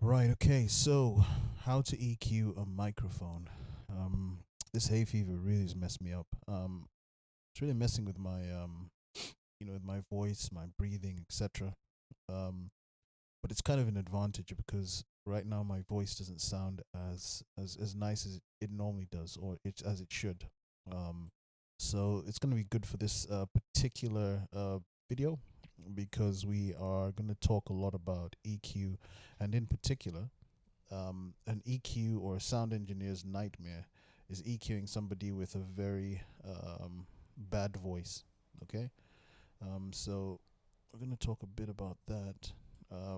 Right, okay, so how to EQ a microphone. Um, this hay fever really has messed me up. It's really messing with my, with my voice, my breathing, etc. Um, but it's kind of an advantage because right now my voice doesn't sound as nice as it normally does, or as it should. Um, so it's going to be good for this particular video because we are going to talk a lot about EQ, and in particular an EQ or a sound engineer's nightmare is EQing somebody with a very bad voice. Okay, so we're going to talk a bit about that.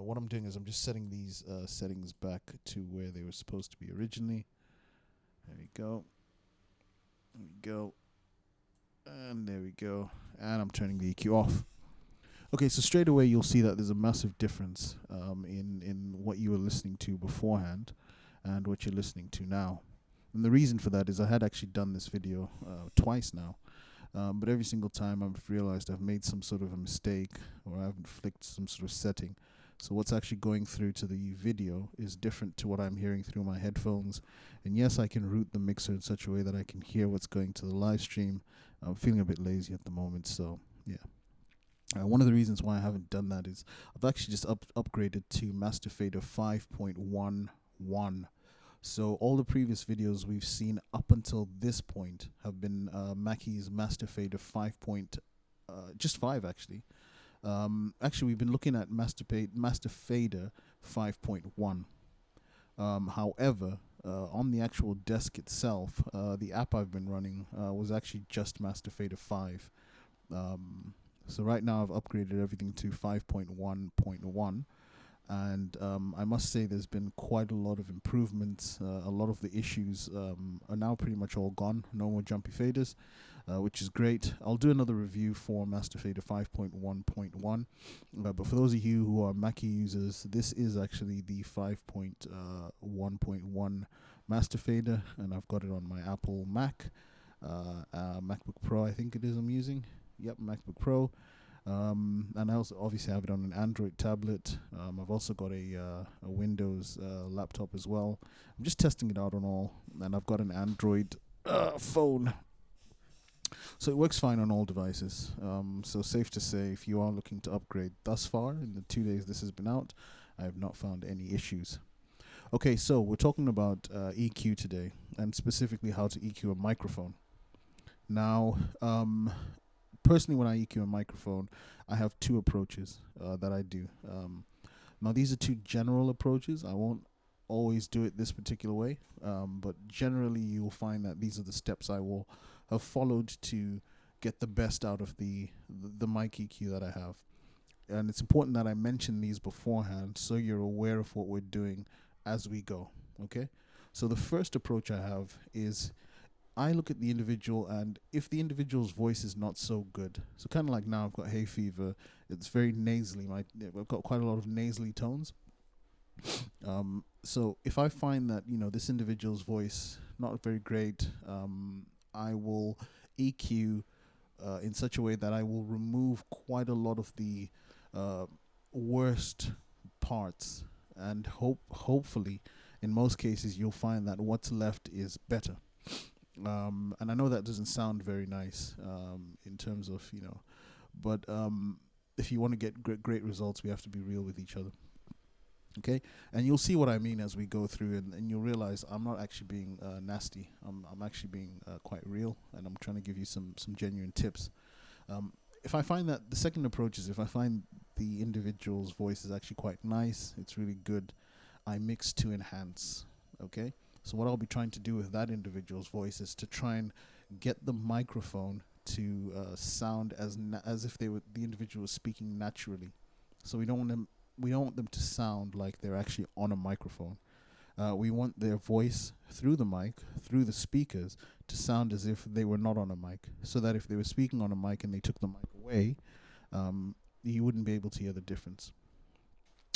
What I'm doing is I'm just setting these settings back to where they were supposed to be originally. There we go. There we go. And there we go. And I'm turning the EQ off. Okay, so straight away you'll see that there's a massive difference in what you were listening to beforehand and what you're listening to now. And the reason for that is I had actually done this video twice now, but every single time I've realized I've made some sort of a mistake or I haven't flicked some sort of setting. So what's actually going through to the video is different to what I'm hearing through my headphones. And yes, I can route the mixer in such a way that I can hear what's going to the live stream. I'm feeling a bit lazy at the moment, so yeah. One of the reasons why I haven't done that is I've actually just upgraded to Master Fader 5.11. So all the previous videos we've seen up until this point have been Mackie's Master Fader 5. Just 5 actually. Actually, we've been looking at Master Fader 5.1. However, on the actual desk itself, the app I've been running was actually just Master Fader 5. So right now I've upgraded everything to 5.1.1, and I must say there's been quite a lot of improvements. A lot of the issues are now pretty much all gone. No more jumpy faders, which is great. I'll do another review for Master Fader 5.1.1, but for those of you who are Mackie users, this is actually the 5.1.1 Master Fader, and I've got it on my Apple Mac, MacBook Pro I think it is I'm using. Yep, MacBook Pro. And I also obviously have it on an Android tablet. I've also got a Windows laptop as well. I'm just testing it out on all, and I've got an Android phone. So it works fine on all devices. So safe to say, if you are looking to upgrade thus far, in the 2 days this has been out, I have not found any issues. Okay, so we're talking about EQ today, and specifically how to EQ a microphone. Now, personally, when I EQ a microphone, I have two approaches that I do. Now, these are two general approaches. I won't always do it this particular way, but generally, you'll find that these are the steps I will have followed to get the best out of the mic EQ that I have. And it's important that I mention these beforehand so you're aware of what we're doing as we go. Okay? So the first approach I have is I look at the individual, and if the individual's voice is not so good, so kind of like now I've got hay fever, it's very nasally. I've got quite a lot of nasally tones. So if I find that this individual's voice not very great, I will EQ in such a way that I will remove quite a lot of the worst parts, and hopefully, in most cases, you'll find that what's left is better. And I know that doesn't sound very nice in terms of, but if you want to get great results, we have to be real with each other. Okay, and you'll see what I mean as we go through, and you'll realize I'm not actually being nasty. I'm actually being quite real, and I'm trying to give you some genuine tips. If I find that the second approach is if I find the individual's voice is actually quite nice, it's really good, I mix to enhance. Okay, so what I'll be trying to do with that individual's voice is to try and get the microphone to sound as if the individual was speaking naturally. So we don't want them to sound like they're actually on a microphone. We want their voice through the mic, through the speakers, to sound as if they were not on a mic, so that if they were speaking on a mic and they took the mic away, you wouldn't be able to hear the difference.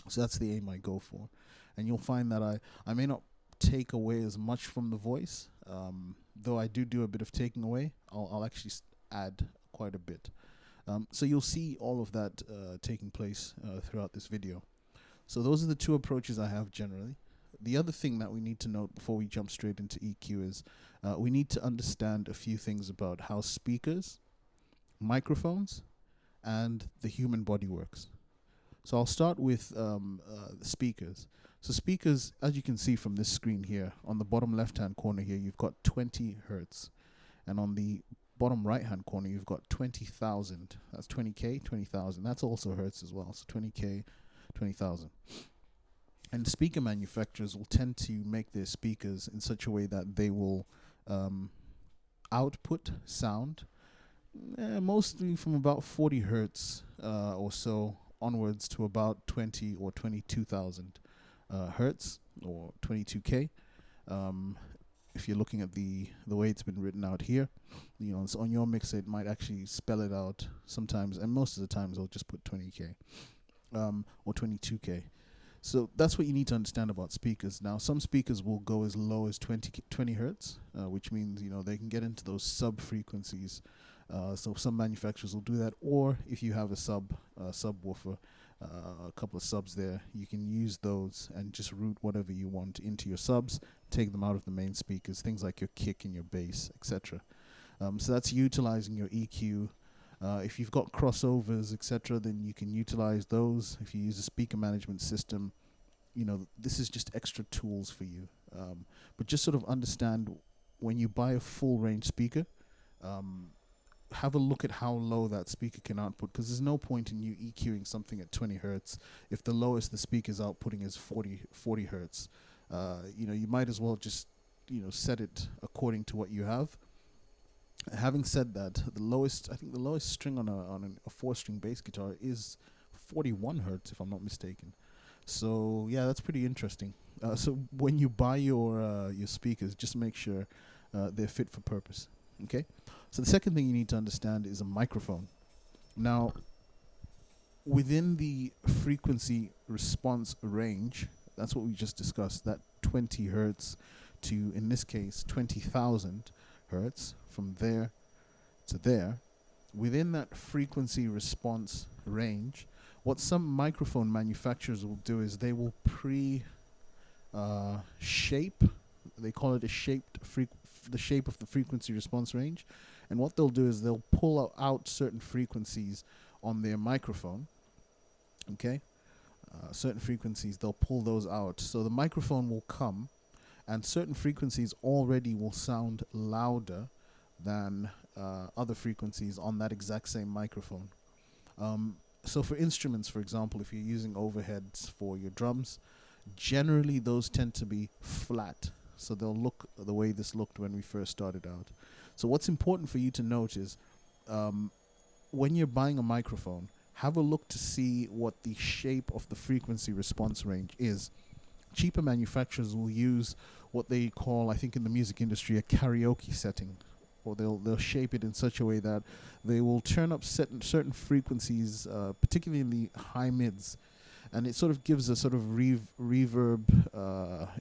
So that's the aim I go for. And you'll find that I may not take away as much from the voice, though I do a bit of taking away. I'll actually add quite a bit. So you'll see all of that taking place throughout this video. So those are the two approaches I have generally. The other thing that we need to note before we jump straight into EQ is we need to understand a few things about how speakers, microphones, and the human body works. So I'll start with the speakers. So speakers, as you can see from this screen here, on the bottom left-hand corner here, you've got 20 hertz. And on the bottom right-hand corner, you've got 20,000. That's 20K, 20,000. That's also hertz as well. So 20K, 20,000. And speaker manufacturers will tend to make their speakers in such a way that they will output sound mostly from about 40 hertz or so onwards to about 20 or 22,000 hertz or 22K. If you're looking at the way it's been written out here, you know, it's on your mixer, it might actually spell it out sometimes, and most of the times they'll just put 20K or 22K. So that's what you need to understand about speakers. Now, some speakers will go as low as 20 hertz, which means, you know, they can get into those sub frequencies. So some manufacturers will do that, or if you have a subwoofer, a couple of subs there, you can use those and just route whatever you want into your subs, take them out of the main speakers, things like your kick and your bass, etc. So that's utilizing your EQ. If you've got crossovers, etc., then you can utilize those. If you use a speaker management system, you know, this is just extra tools for you. But just sort of understand, when you buy a full range speaker, have a look at how low that speaker can output, because there's no point in you EQing something at 20 hertz if the lowest the speaker's outputting is 40 hertz. You know, you might as well just, you know, set it according to what you have. Having said that, I think the lowest string on a 4-string bass guitar is 41 hertz, if I'm not mistaken. So yeah, that's pretty interesting. So when you buy your speakers, just make sure they're fit for purpose. Okay. So the second thing you need to understand is a microphone. Now, within the frequency response range, that's what we just discussed, that 20 hertz to, in this case, 20,000 hertz, from there to there, within that frequency response range, what some microphone manufacturers will do is they will shape, they call it the shape of the frequency response range. And what they'll do is they'll pull out certain frequencies on their microphone. Okay? Certain frequencies, they'll pull those out. So the microphone will come, and certain frequencies already will sound louder than other frequencies on that exact same microphone. So for instruments, for example, if you're using overheads for your drums, generally those tend to be flat. So they'll look the way this looked when we first started out. So what's important for you to note is when you're buying a microphone, have a look to see what the shape of the frequency response range is. Cheaper manufacturers will use what they call, I think in the music industry, a karaoke setting. Or they'll shape it in such a way that they will turn up certain frequencies, particularly in the high mids. And it sort of gives a sort of reverb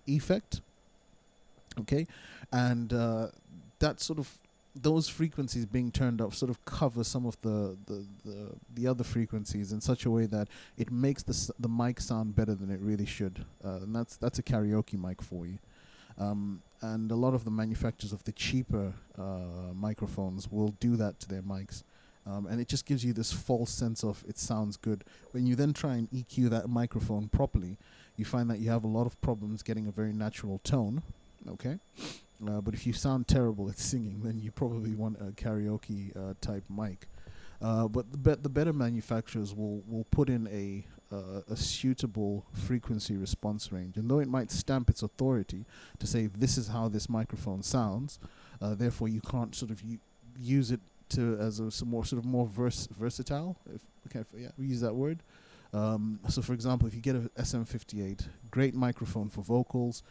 effect. Okay, and that sort of, those frequencies being turned up sort of cover some of the other frequencies in such a way that it makes the mic sound better than it really should. And that's a karaoke mic for you. And a lot of the manufacturers of the cheaper microphones will do that to their mics. And it just gives you this false sense of it sounds good. When you then try and EQ that microphone properly, you find that you have a lot of problems getting a very natural tone. Okay, but if you sound terrible at singing, then you probably want a karaoke type mic. But the better manufacturers will put in a suitable frequency response range, and though it might stamp its authority to say this is how this microphone sounds, therefore you can't sort of use it to as a more versatile. We use that word. So for example, if you get a SM58, great microphone for vocals.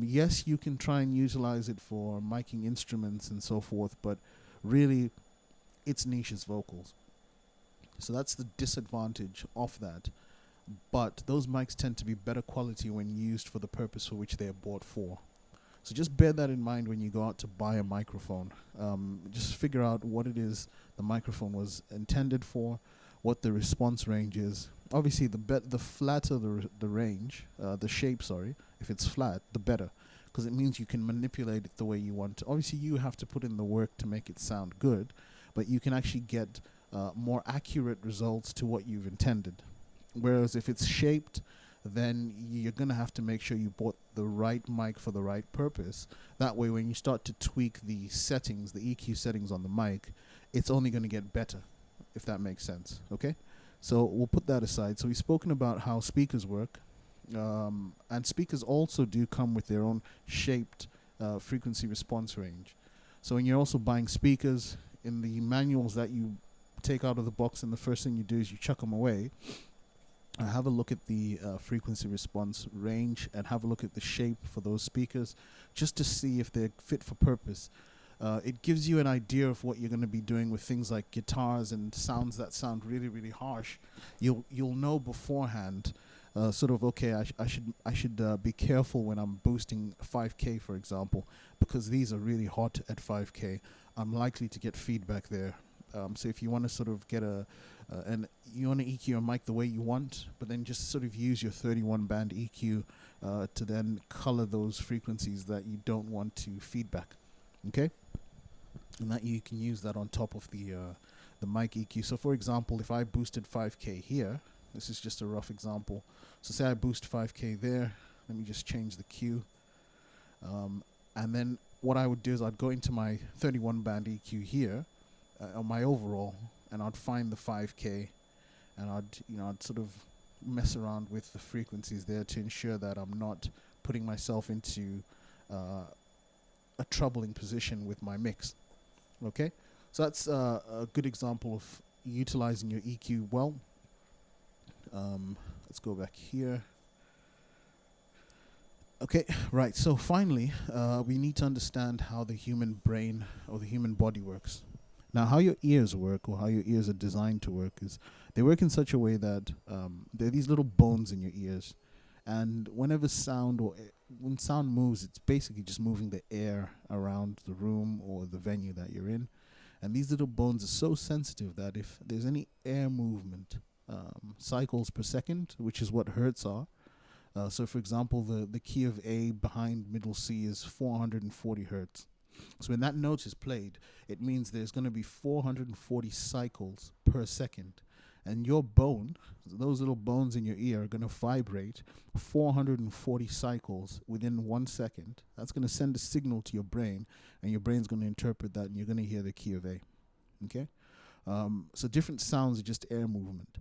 Yes, you can try and utilize it for miking instruments and so forth, but really, its niche is vocals. So that's the disadvantage of that. But those mics tend to be better quality when used for the purpose for which they are bought for. So just bear that in mind when you go out to buy a microphone. Just figure out what it is the microphone was intended for, what the response range is. Obviously, the flatter the range, the shape. Sorry, if it's flat, the better, because it means you can manipulate it the way you want to. Obviously, you have to put in the work to make it sound good, but you can actually get more accurate results to what you've intended. Whereas if it's shaped, then you're going to have to make sure you bought the right mic for the right purpose. That way, when you start to tweak the settings, the EQ settings on the mic, it's only going to get better, if that makes sense. Okay? So we'll put that aside. So we've spoken about how speakers work. And speakers also do come with their own shaped frequency response range. So when you're also buying speakers, in the manuals that you take out of the box, and the first thing you do is you chuck them away, have a look at the frequency response range and have a look at the shape for those speakers, just to see if they're fit for purpose. It gives you an idea of what you're going to be doing with things like guitars and sounds that sound really, really harsh. You'll know beforehand, sort of, okay, I should be careful when I'm boosting 5K, for example, because these are really hot at 5K. I'm likely to get feedback there. So if you want to sort of get and you want to EQ your mic the way you want, but then just sort of use your 31 band EQ to then color those frequencies that you don't want to feedback. Okay? And that you can use that on top of the mic EQ. So for example, if I boosted 5K here, this is just a rough example. So say I boost 5K there, let me just change the Q. And then what I would do is I'd go into my 31 band EQ here, on my overall, and I'd find the 5K, and I'd sort of mess around with the frequencies there to ensure that I'm not putting myself into a troubling position with my mix. Okay, so that's a good example of utilizing your EQ well. Let's go back here. Okay, right, so finally, we need to understand how the human brain or the human body works. Now, how your ears work, or how your ears are designed to work, is they work in such a way that there are these little bones in your ears, and whenever when sound moves, it's basically just moving the air around the room or the venue that you're in. And these little bones are so sensitive that if there's any air movement, cycles per second, which is what hertz are. So for example, the key of A behind middle C is 440 hertz. So when that note is played, it means there's going to be 440 cycles per second. And your bone, those little bones in your ear, are going to vibrate 440 cycles within 1 second. That's going to send a signal to your brain, and your brain's going to interpret that, and you're going to hear the key of A. Okay? So different sounds are just air movement.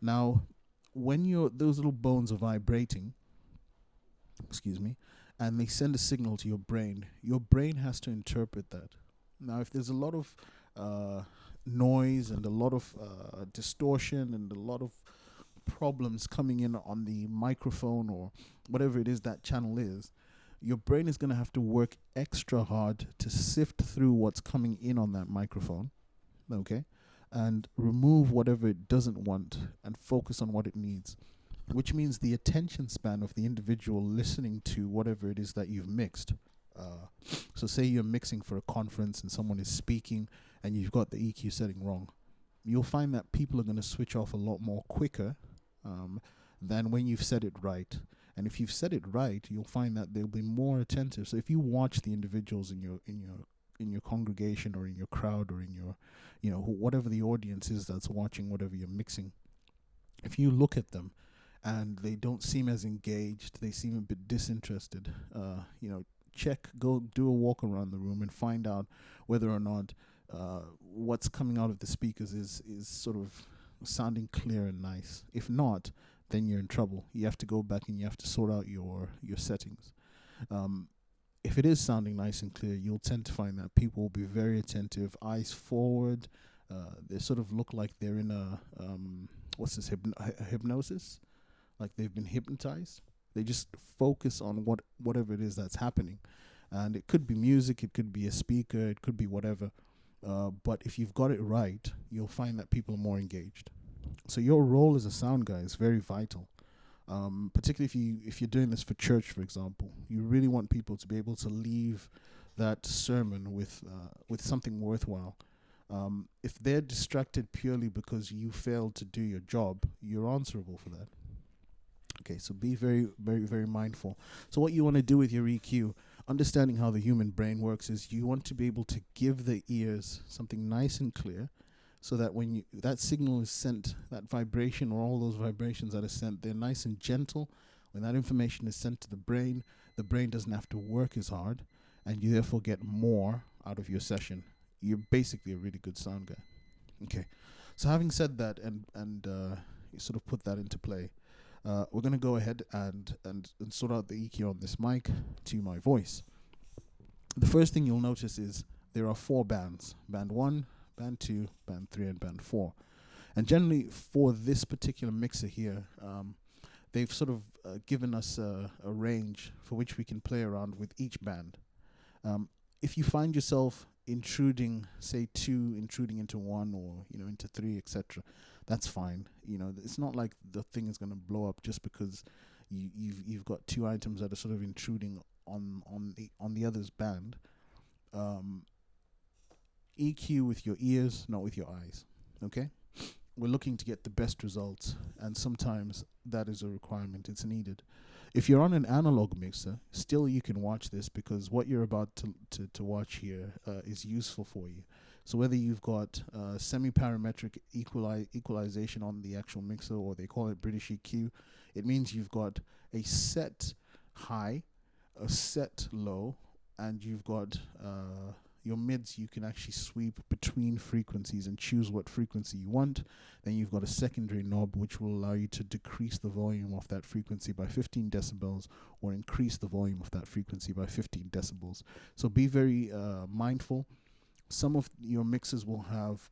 Now, when those little bones are vibrating, and they send a signal to your brain has to interpret that. Now, if there's a lot of noise and a lot of distortion and a lot of problems coming in on the microphone or whatever it is that channel is, your brain is going to have to work extra hard to sift through what's coming in on that microphone, okay, and remove whatever it doesn't want and focus on what it needs, which means the attention span of the individual listening to whatever it is that you've mixed. So say you're mixing for a conference and someone is speaking and you've got the EQ setting wrong. You'll find that people are going to switch off a lot more quicker than when you've said it right. And if you've said it right, you'll find that they'll be more attentive. So if you watch the individuals in your congregation or in your crowd or in your, whatever the audience is that's watching whatever you're mixing, if you look at them and they don't seem as engaged, they seem a bit disinterested, go do a walk around the room and find out whether or not what's coming out of the speakers is sort of sounding clear and nice. If not, then you're in trouble. You have to go back and you have to sort out your settings. If it is sounding nice and clear, you'll tend to find that people will be very attentive, eyes forward. They sort of look like they're in a hypnosis, like they've been hypnotized. They just focus on whatever it is that's happening. And it could be music, it could be a speaker, it could be whatever. But if you've got it right, you'll find that people are more engaged. So your role as a sound guy is very vital. Particularly if you're doing this for church, for example. You really want people to be able to leave that sermon with something worthwhile. If they're distracted purely because you failed to do your job, you're answerable for that. Okay, so be very, very, very mindful. So what you want to do with your EQ, understanding how the human brain works, is you want to be able to give the ears something nice and clear, so that when that signal is sent, that vibration or all those vibrations that are sent, they're nice and gentle. When that information is sent to the brain doesn't have to work as hard, and you therefore get more out of your session. You're basically a really good sound guy. Okay, so having said that, and you sort of put that into play, we're going to go ahead and sort out the EQ on this mic to my voice. The first thing you'll notice is there are 4 bands: band 1, band 2, band 3, and band 4. And generally for this particular mixer here, they've sort of given us a range for which we can play around with each band. If you find yourself intruding, say 2 intruding into 1, or into 3, etc., that's fine. It's not like the thing is going to blow up just because you've got 2 items that are sort of intruding on the other's band. EQ with your ears, not with your eyes. Okay, we're looking to get the best results, and sometimes that is a requirement. It's needed. If you're on an analog mixer, still you can watch this, because what you're about to watch here is useful for you. So whether you've got semi-parametric equalization on the actual mixer, or they call it British EQ, it means you've got a set high, a set low, and you've got your mids. You can actually sweep between frequencies and choose what frequency you want. Then you've got a secondary knob which will allow you to decrease the volume of that frequency by 15 decibels or increase the volume of that frequency by 15 decibels. So be very mindful. Some of your mixes will have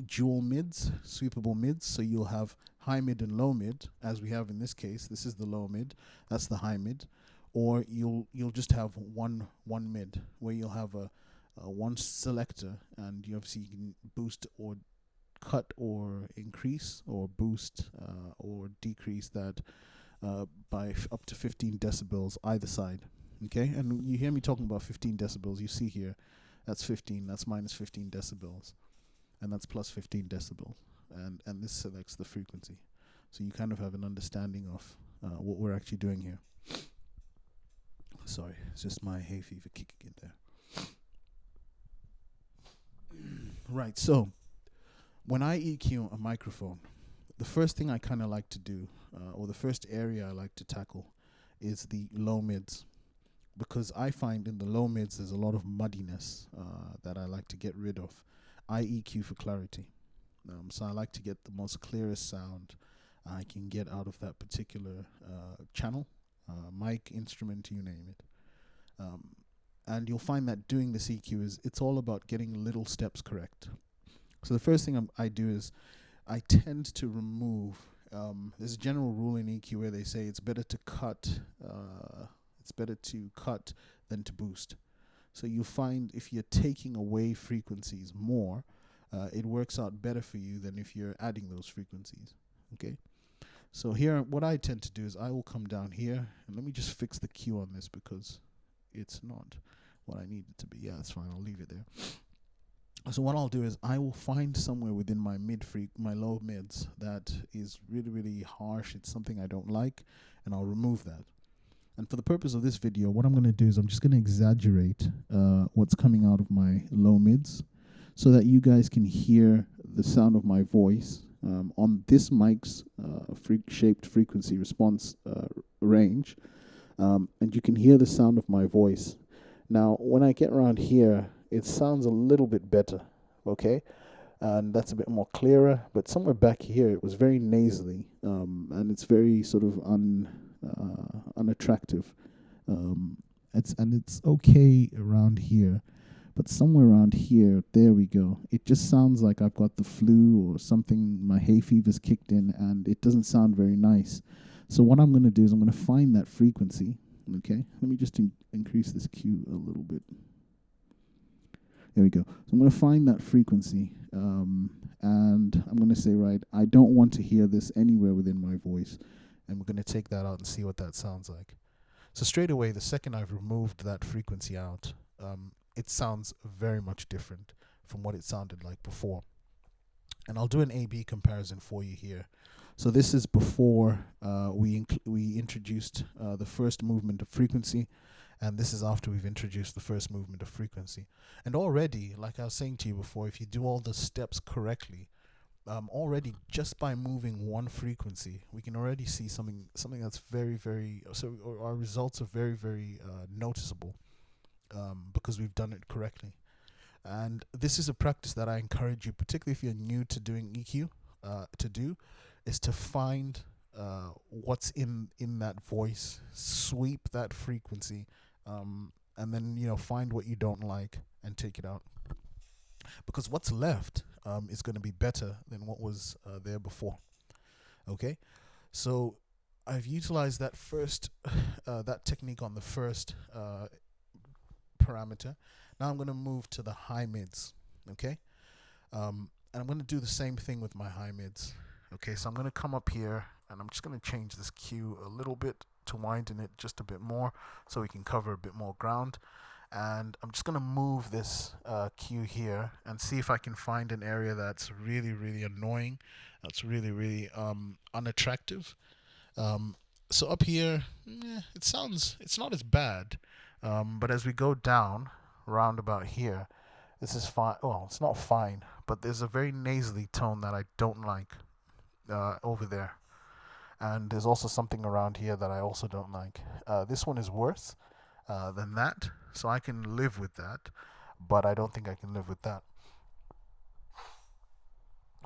dual mids, sweepable mids, so you'll have high mid and low mid, as we have in this case. This is the low mid, that's the high mid. Or you'll just have one mid, where you'll have a one selector, and you obviously can boost or cut or increase or boost or decrease that by up to 15 decibels either side. Okay, and you hear me talking about 15 decibels. You see here, that's 15, that's minus 15 decibels, and that's plus 15 decibels, and this selects the frequency. So you kind of have an understanding of what we're actually doing here. Sorry, it's just my hay fever kicking in there. Right, so when I EQ a microphone, the first thing I kind of like to do, or the first area I like to tackle, is the low mids, because I find in the low mids there's a lot of muddiness that I like to get rid of. I EQ for clarity, so I like to get the most clearest sound I can get out of that particular channel, mic, instrument, you name it. And you'll find that doing this EQ it's all about getting little steps correct. So the first thing I do is I tend to remove, there's a general rule in EQ where they say it's better to cut than to boost. So you find if you're taking away frequencies more, it works out better for you than if you're adding those frequencies. Okay, so here what I tend to do is I will come down here, and let me just fix the Q on this because it's not what I need it to be. Yeah, that's fine, I'll leave it there. So what I'll do is I will find somewhere within my my low mids that is really, really harsh. It's something I don't like, and I'll remove that. And for the purpose of this video, what I'm going to do is I'm just going to exaggerate what's coming out of my low mids, so that you guys can hear the sound of my voice on this mic's shaped frequency response range, and you can hear the sound of my voice. Now, when I get around here, it sounds a little bit better, okay? And that's a bit more clearer, but somewhere back here, it was very nasally, and it's very sort of unattractive. It's okay around here, but somewhere around here, there we go. It just sounds like I've got the flu or something, my hay fever's kicked in, and it doesn't sound very nice. So what I'm going to do is I'm going to find that frequency, okay? Let me just increase this Q a little bit. There we go. So I'm going to find that frequency, and I'm going to say, right, I don't want to hear this anywhere within my voice, and we're going to take that out and see what that sounds like. So straight away, the second I've removed that frequency out, it sounds very much different from what it sounded like before. And I'll do an A/B comparison for you here. So this is before we introduced the first movement of frequency, and this is after we've introduced the first movement of frequency. And already, like I was saying to you before, if you do all the steps correctly, already just by moving one frequency, we can already see something that's very, very. So our results are very, very noticeable because we've done it correctly. And this is a practice that I encourage you, particularly if you're new to doing EQ, to do, is to find what's in that voice, sweep that frequency, and then find what you don't like and take it out. Because what's left is going to be better than what was there before. Okay, so I've utilized that first that technique on the first parameter. Now I'm going to move to the high mids, okay? And I'm going to do the same thing with my high mids. Okay, so I'm going to come up here, and I'm just going to change this Q a little bit to widen it just a bit more so we can cover a bit more ground. And I'm just going to move this Q here and see if I can find an area that's really, really annoying, that's really, really unattractive. So up here, it's not as bad. But as we go down, round about here, this is fine. Well, it's not fine, but there's a very nasally tone that I don't like over there. And there's also something around here that I also don't like. This one is worse than that, so I can live with that, but I don't think I can live with that.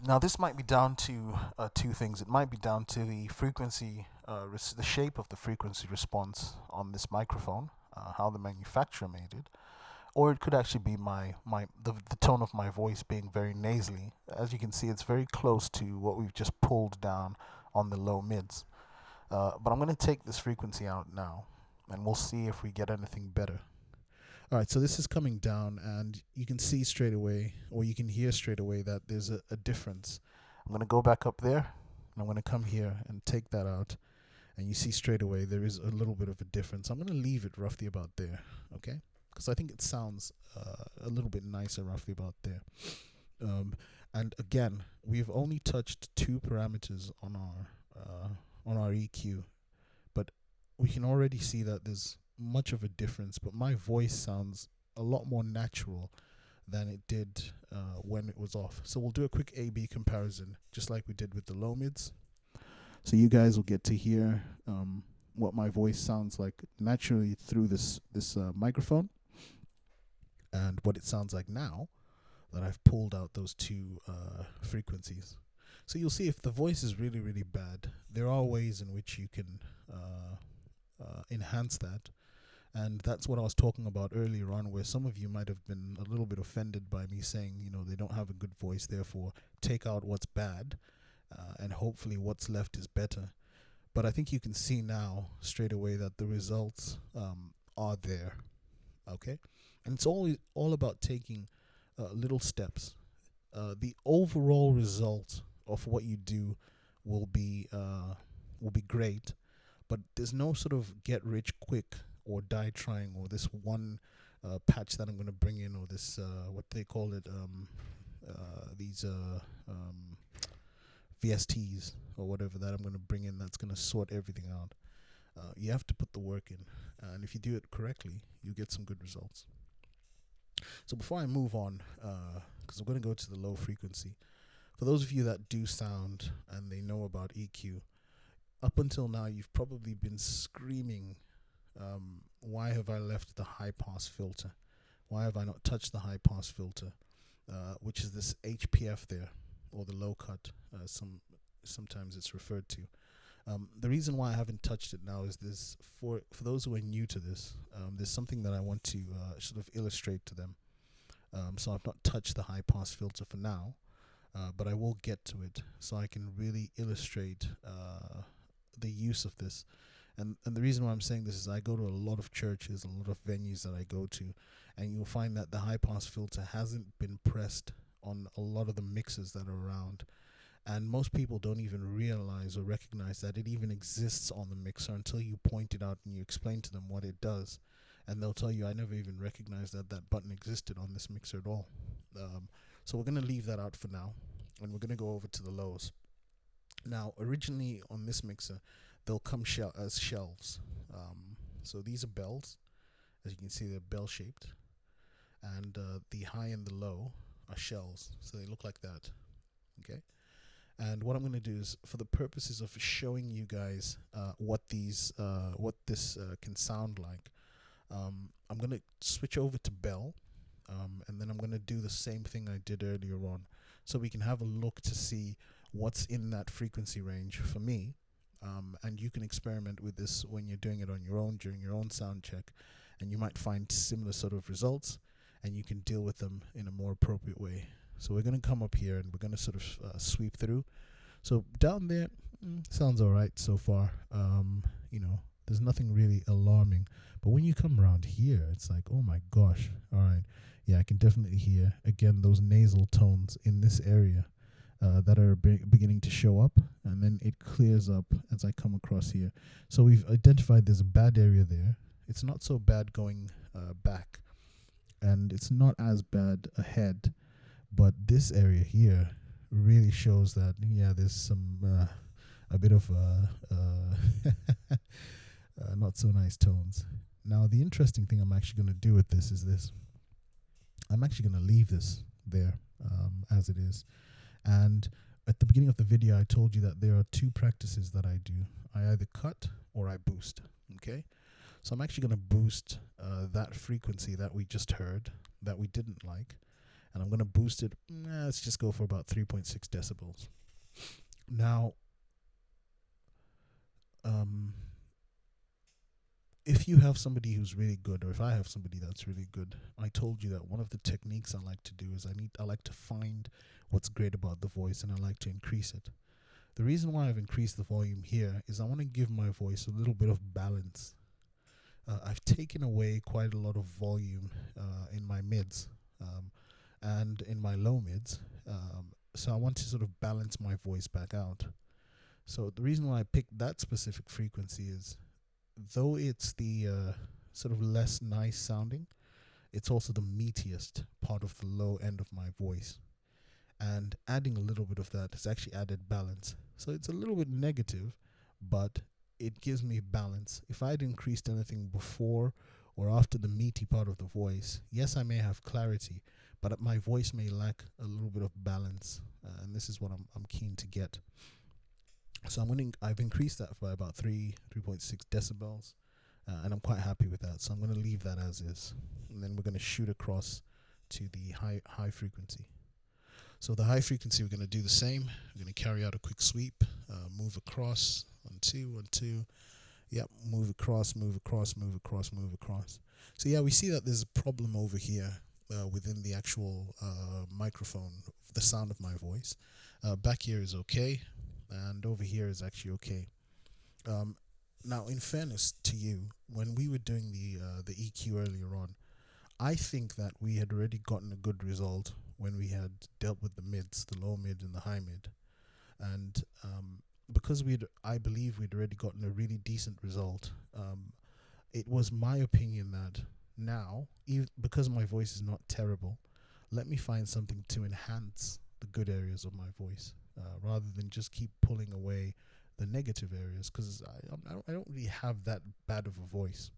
Now this might be down to two things. It might be down to the frequency, the shape of the frequency response on this microphone, how the manufacturer made it, or it could actually be the tone of my voice being very nasally. As you can see, it's very close to what we've just pulled down on the low mids. But I'm going to take this frequency out now, and we'll see if we get anything better. All right, so this is coming down, and you can see straight away, or you can hear straight away that there's a difference. I'm going to go back up there, and I'm going to come here and take that out, and you see straight away there is a little bit of a difference. I'm going to leave it roughly about there, okay? Because I think it sounds a little bit nicer roughly about there. And again, we've only touched two parameters on our EQ, but we can already see that there's much of a difference. But my voice sounds a lot more natural than it did when it was off. So we'll do a quick A/B comparison, just like we did with the low mids. So you guys will get to hear what my voice sounds like naturally through this microphone, and what it sounds like now that I've pulled out those two frequencies. So you'll see if the voice is really, really bad, there are ways in which you can enhance that. And that's what I was talking about earlier on, where some of you might have been a little bit offended by me saying, they don't have a good voice, therefore take out what's bad, and hopefully what's left is better. But I think you can see now straight away that the results are there, okay? And it's all about taking little steps. The overall result of what you do will be great, but there's no sort of get rich quick or die trying, or this one patch that I'm going to bring in, or this what they call it, these VSTs or whatever that I'm going to bring in that's going to sort everything out. You have to put the work in, and if you do it correctly, you get some good results. So before I move on, because I'm going to go to the low frequency, for those of you that do sound and they know about EQ, up until now you've probably been screaming, why have I left the high pass filter? Why have I not touched the high pass filter, which is this HPF there, or the low cut, sometimes it's referred to. The reason why I haven't touched it now is this, for those who are new to this, there's something that I want to sort of illustrate to them. So I've not touched the high pass filter for now, but I will get to it so I can really illustrate the use of this. And the reason why I'm saying this is I go to a lot of churches, a lot of venues that I go to, and you'll find that the high pass filter hasn't been pressed on a lot of the mixers that are around. And most people don't even realize or recognize that it even exists on the mixer until you point it out and you explain to them what it does. And they'll tell you, I never even recognized that button existed on this mixer at all. So we're going to leave that out for now, and we're going to go over to the lows. Now, originally on this mixer, they'll come as shelves. So these are bells. As you can see, they're bell-shaped, and the high and the low are shells, so they look like that. Okay. And what I'm going to do is, for the purposes of showing you guys what this can sound like, I'm going to switch over to bell, and then I'm going to do the same thing I did earlier on, so we can have a look to see what's in that frequency range for me. And you can experiment with this when you're doing it on your own during your own sound check, and you might find similar sort of results, and you can deal with them in a more appropriate way. So we're going to come up here and we're going to sort of sweep through. So down there, sounds all right so far. There's nothing really alarming. But when you come around here, it's like, oh my gosh. All right. Yeah, I can definitely hear, again, those nasal tones in this area that are beginning to show up. And then it clears up as I come across here. So we've identified there's a bad area there. It's not so bad going back. And it's not as bad ahead. But this area here really shows that, yeah, there's some a bit of not so nice tones. Now, the interesting thing I'm actually going to do with this is this. I'm actually going to leave this there as it is. And at the beginning of the video, I told you that there are two practices that I do. I either cut or I boost. Okay? So I'm actually going to boost that frequency that we just heard, that we didn't like. And I'm going to boost it, let's just go for about 3.6 decibels. Now, if you have somebody who's really good, or if I have somebody that's really good, I told you that one of the techniques I like to do is I like to find what's great about the voice, and I like to increase it. The reason why I've increased the volume here is I want to give my voice a little bit of balance. I've taken away quite a lot of volume in my mids. And in my low mids, so I want to sort of balance my voice back out. So the reason why I picked that specific frequency is, though it's the sort of less nice sounding, it's also the meatiest part of the low end of my voice. And adding a little bit of that has actually added balance. So it's a little bit negative, but it gives me balance. If I'd increased anything before or after the meaty part of the voice, yes, I may have clarity, but my voice may lack a little bit of balance, and this is what I'm keen to get. So I've increased that by about 3.6 decibels, and I'm quite happy with that. So I'm going to leave that as is, and then we're going to shoot across to the high frequency. So the high frequency, we're going to do the same. We're going to carry out a quick sweep, move across, 1, 2, 1, 2. Yep, move across, move across, move across, move across. So yeah, we see that there's a problem over here within the actual microphone, the sound of my voice. Back here is okay, and over here is actually okay. Now, in fairness to you, when we were doing the EQ earlier on, I think that we had already gotten a good result when we had dealt with the mids, the low mid and the high mid. And because I believe we'd already gotten a really decent result, it was my opinion that now, because my voice is not terrible, let me find something to enhance the good areas of my voice, rather than just keep pulling away the negative areas, because I don't really have that bad of a voice.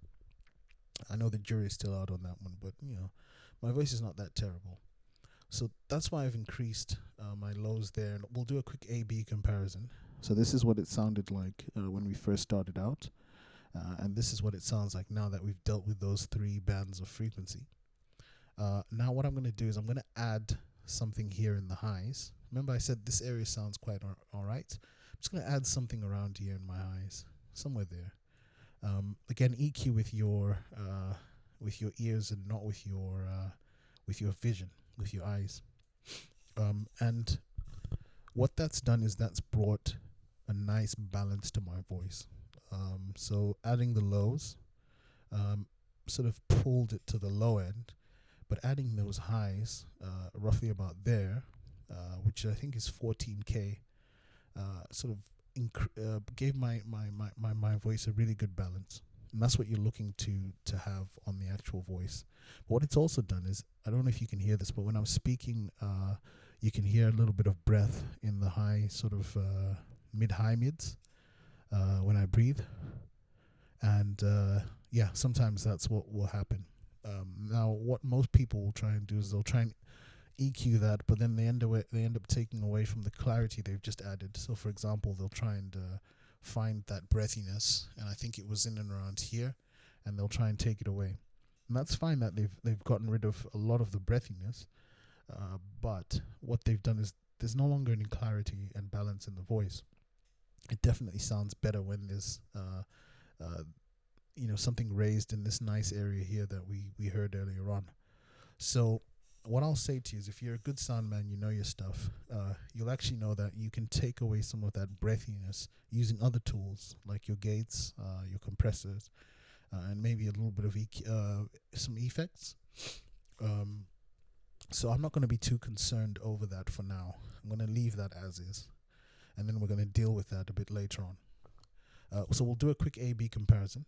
I know the jury's still out on that one, but my voice is not that terrible. So that's why I've increased my lows there, and we'll do a quick A-B comparison. So this is what it sounded like when we first started out, and this is what it sounds like now that we've dealt with those 3 bands of frequency. Now what I'm going to do is I'm going to add something here in the highs. Remember I said this area sounds quite all right. I'm just going to add something around here in my highs, somewhere there. Again, EQ with your ears and not with your vision, with your eyes. And what that's done is that's brought a nice balance to my voice. So adding the lows sort of pulled it to the low end, but adding those highs roughly about there, which I think is 14K, sort of gave my voice a really good balance. And that's what you're looking to have on the actual voice. But what it's also done is, I don't know if you can hear this, but when I'm speaking, you can hear a little bit of breath in the high, sort of mid-high mids when I breathe. And yeah, sometimes that's what will happen. Now, what most people will try and do is they'll try and EQ that, but then they end up taking away from the clarity they've just added. So, for example, they'll try and find that breathiness, and I think it was in and around here, and they'll try and take it away. And that's fine that they've gotten rid of a lot of the breathiness, but what they've done is there's no longer any clarity and balance in the voice. It definitely sounds better when there's something raised in this nice area here that we heard earlier on. So what I'll say to you is, if you're a good sound man, you know your stuff, you'll actually know that you can take away some of that breathiness using other tools like your gates, your compressors, and maybe a little bit of some effects. So I'm not going to be too concerned over that for now. I'm going to leave that as is, and then we're going to deal with that a bit later on. So we'll do a quick A/B comparison.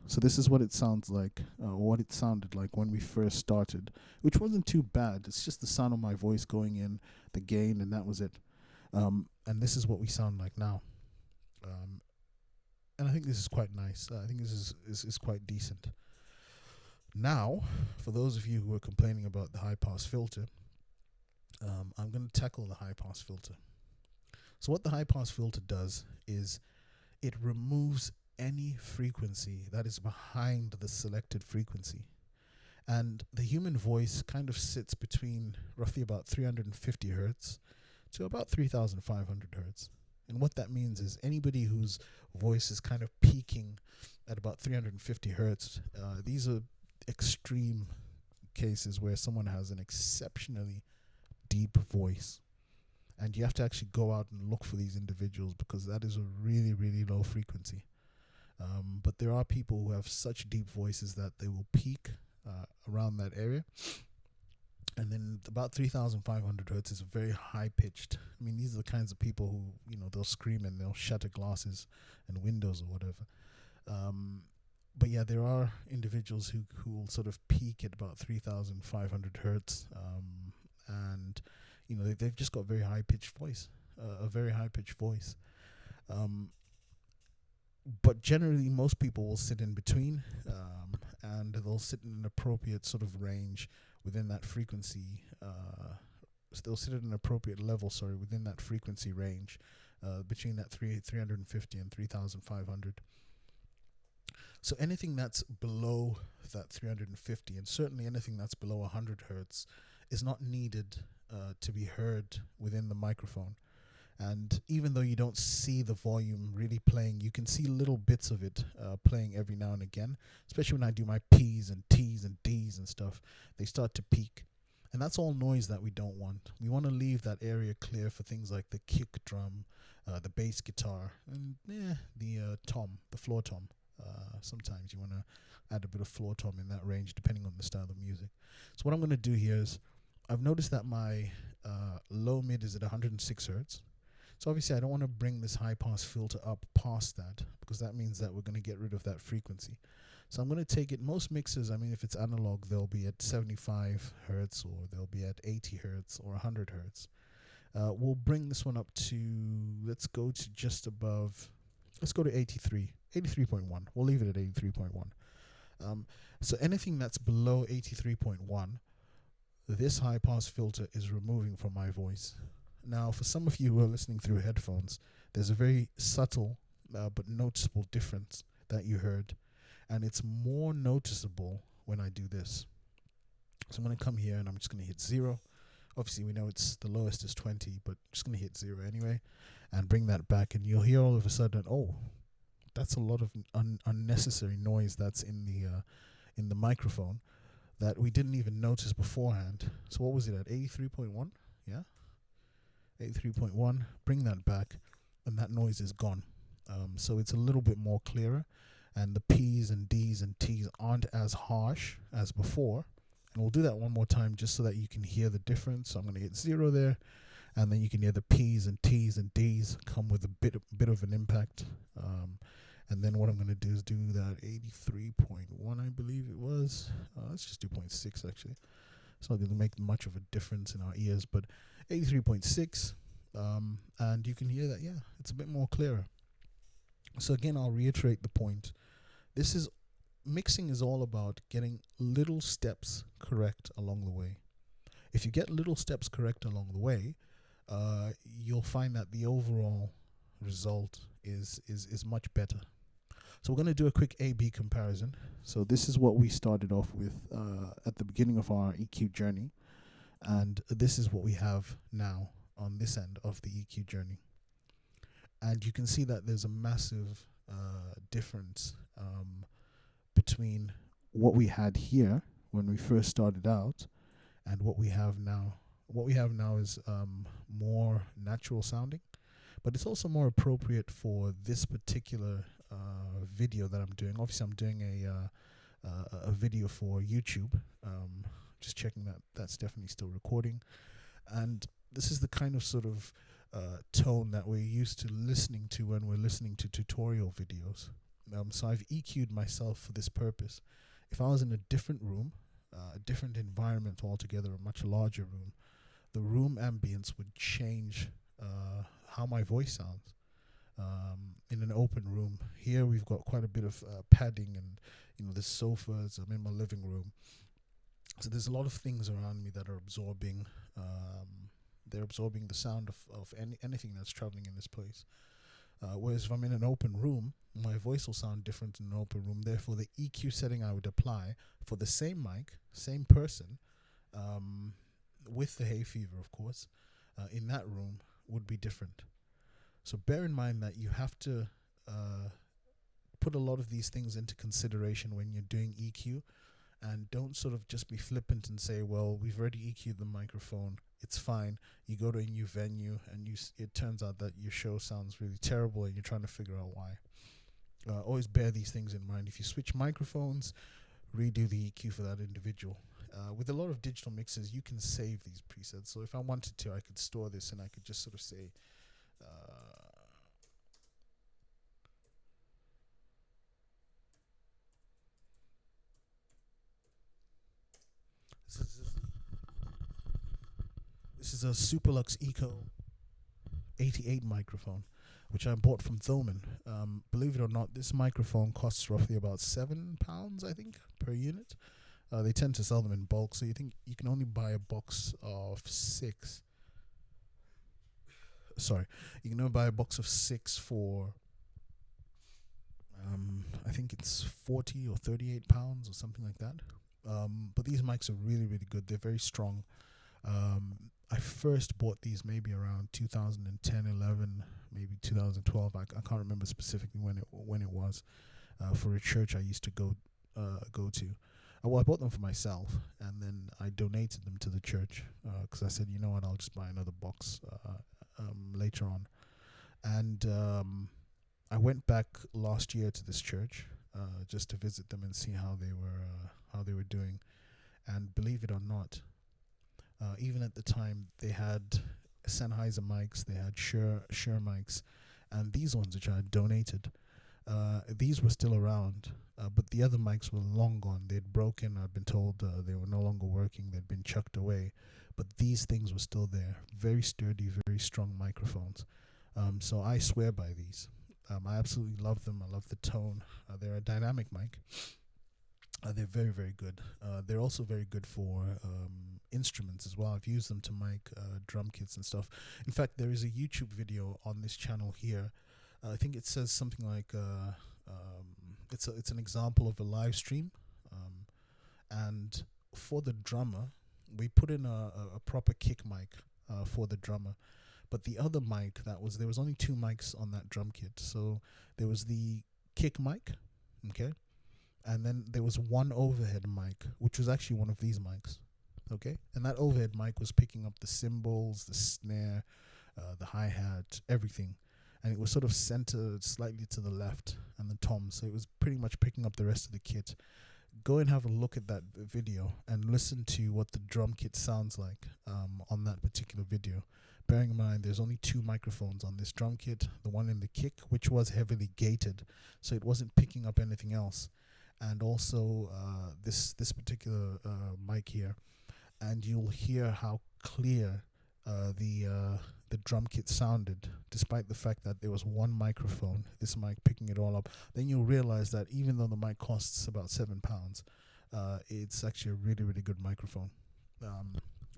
So this is what it sounds like, what it sounded like when we first started, which wasn't too bad. It's just the sound of my voice going in, the gain, and that was it. And this is what we sound like now. And I think this is quite nice. I think this is quite decent. Now, for those of you who are complaining about the high-pass filter, I'm going to tackle the high-pass filter. So what the high-pass filter does is it removes any frequency that is behind the selected frequency. And the human voice kind of sits between roughly about 350 hertz to about 3,500 hertz. And what that means is anybody whose voice is kind of peaking at about 350 hertz, these are extreme cases where someone has an exceptionally deep voice. And you have to actually go out and look for these individuals, because that is a really, really low frequency. But there are people who have such deep voices that they will peak around that area. And then about 3,500 hertz is very high pitched. I mean, these are the kinds of people who, they'll scream and they'll shatter glasses and windows or whatever. But yeah, there are individuals who will sort of peak at about 3,500 hertz. And, they've just got very high pitched voice, a very high pitched voice. But generally, most people will sit in between, and they'll sit in an appropriate sort of range within that frequency. They'll sit at an appropriate level, within that frequency range, between that 350 and 3,500. So anything that's below that 350, and certainly anything that's below 100 hertz, is not needed to be heard within the microphone. And even though you don't see the volume really playing, you can see little bits of it playing every now and again, especially when I do my P's and T's and D's and stuff. They start to peak. And that's all noise that we don't want. We want to leave that area clear for things like the kick drum, the bass guitar, and the tom, the floor tom. Sometimes you want to add a bit of floor tom in that range, depending on the style of music. So what I'm going to do here is, I've noticed that my low mid is at 106 hertz. So obviously I don't want to bring this high pass filter up past that, because that means that we're going to get rid of that frequency. So I'm going to take it, most mixers, if it's analog, they'll be at 75 hertz, or they'll be at 80 hertz or 100 hertz. We'll bring this one up to, let's go to 83.1. We'll leave it at 83.1. So anything that's below 83.1, this high pass filter is removing from my voice. Now, for some of you who are listening through headphones, there's a very subtle but noticeable difference that you heard. And it's more noticeable when I do this. So I'm going to come here and I'm just going to hit 0. Obviously, we know it's the lowest is 20, but I'm just going to hit 0 anyway and bring that back. And you'll hear all of a sudden, oh, that's a lot of unnecessary noise that's in the microphone that we didn't even notice beforehand. So what was it at 83.1? Yeah. 83.1, bring that back, and that noise is gone. So it's a little bit more clearer, and the P's and D's and T's aren't as harsh as before. And we'll do that one more time just so that you can hear the difference. So I'm going to hit 0 there, and then you can hear the P's and T's and D's come with a bit of an impact. And then what I'm going to do is do that 83.1, I believe it was. Let's just do 0.6 actually. It's not going to make much of a difference in our ears, but 83.6. And you can hear that, yeah, it's a bit more clearer. So again, I'll reiterate the point. Mixing is all about getting little steps correct along the way. If you get little steps correct along the way, you'll find that the overall result is much better. So we're going to do a quick A/B comparison. So this is what we started off with at the beginning of our EQ journey, and this is what we have now on this end of the EQ journey. And you can see that there's a massive difference between what we had here when we first started out and what we have now. What we have now is more natural sounding, but it's also more appropriate for this particular video that I'm doing. Obviously, I'm doing a video for YouTube. Just checking that that's definitely still recording, and this is the kind of sort of tone that we're used to listening to when we're listening to tutorial videos. So I've EQ'd myself for this purpose. If I was in a different room, a different environment altogether, a much larger room, the room ambience would change how my voice sounds. In an open room, here we've got quite a bit of padding, and there's sofas. I'm in my living room, so there's a lot of things around me that are absorbing. They're absorbing the sound of anything that's traveling in this place. Whereas if I'm in an open room, my voice will sound different in an open room. Therefore, the EQ setting I would apply for the same mic, same person, with the hay fever, of course, in that room would be different. So bear in mind that you have to put a lot of these things into consideration when you're doing EQ, and don't sort of just be flippant and say, well, we've already EQ'd the microphone, it's fine. You go to a new venue and it turns out that your show sounds really terrible and you're trying to figure out why. Always bear these things in mind. If you switch microphones, redo the EQ for that individual. With a lot of digital mixes, you can save these presets. So if I wanted to, I could store this and I could just sort of say, this is a Superlux Eco 88 microphone, which I bought from Thomann. Believe it or not, this microphone costs roughly about £7, I think, per unit. They tend to sell them in bulk, so you think you can only buy a box of 6. Sorry, you can only buy a box of 6 for I think it's 40 or 38 pounds or something like that. But these mics are really, really good. They're very strong. I first bought these maybe around 2010, 11, maybe 2012. I can't remember specifically when it was. For a church I used to go to. Well, I bought them for myself, and then I donated them to the church because I said, you know what, I'll just buy another box later on. And I went back last year to this church just to visit them and see how they were doing. And believe it or not, even at the time, they had Sennheiser mics, they had Shure mics, and these ones which I had donated, these were still around, but the other mics were long gone. They'd broken. I'd been told they were no longer working. They'd been chucked away, but these things were still there. Very sturdy, very strong microphones. So I swear by these. I absolutely love them. I love the tone. They're a dynamic mic. They're very, very good. They're also very good for instruments as well. I've used them to mic drum kits and stuff. In fact, there is a YouTube video on this channel here. I think it says something like it's an example of a live stream, and for the drummer, we put in a proper kick mic for the drummer. But the other mic there was only 2 mics on that drum kit. So there was the kick mic, okay, and then there was one overhead mic, which was actually one of these mics, okay, and that overhead mic was picking up the cymbals, the snare, the hi-hat, everything, and it was sort of centered slightly to the left and the tom, so it was pretty much picking up the rest of the kit. Go and have a look at that video and listen to what the drum kit sounds like on that particular video, bearing in mind there's only two microphones on this drum kit, the one in the kick, which was heavily gated, so it wasn't picking up anything else, and also this particular mic here, and you'll hear how clear the drum kit sounded, despite the fact that there was one microphone, this mic picking it all up. Then you'll realize that even though the mic costs about £7, it's actually a really, really good microphone.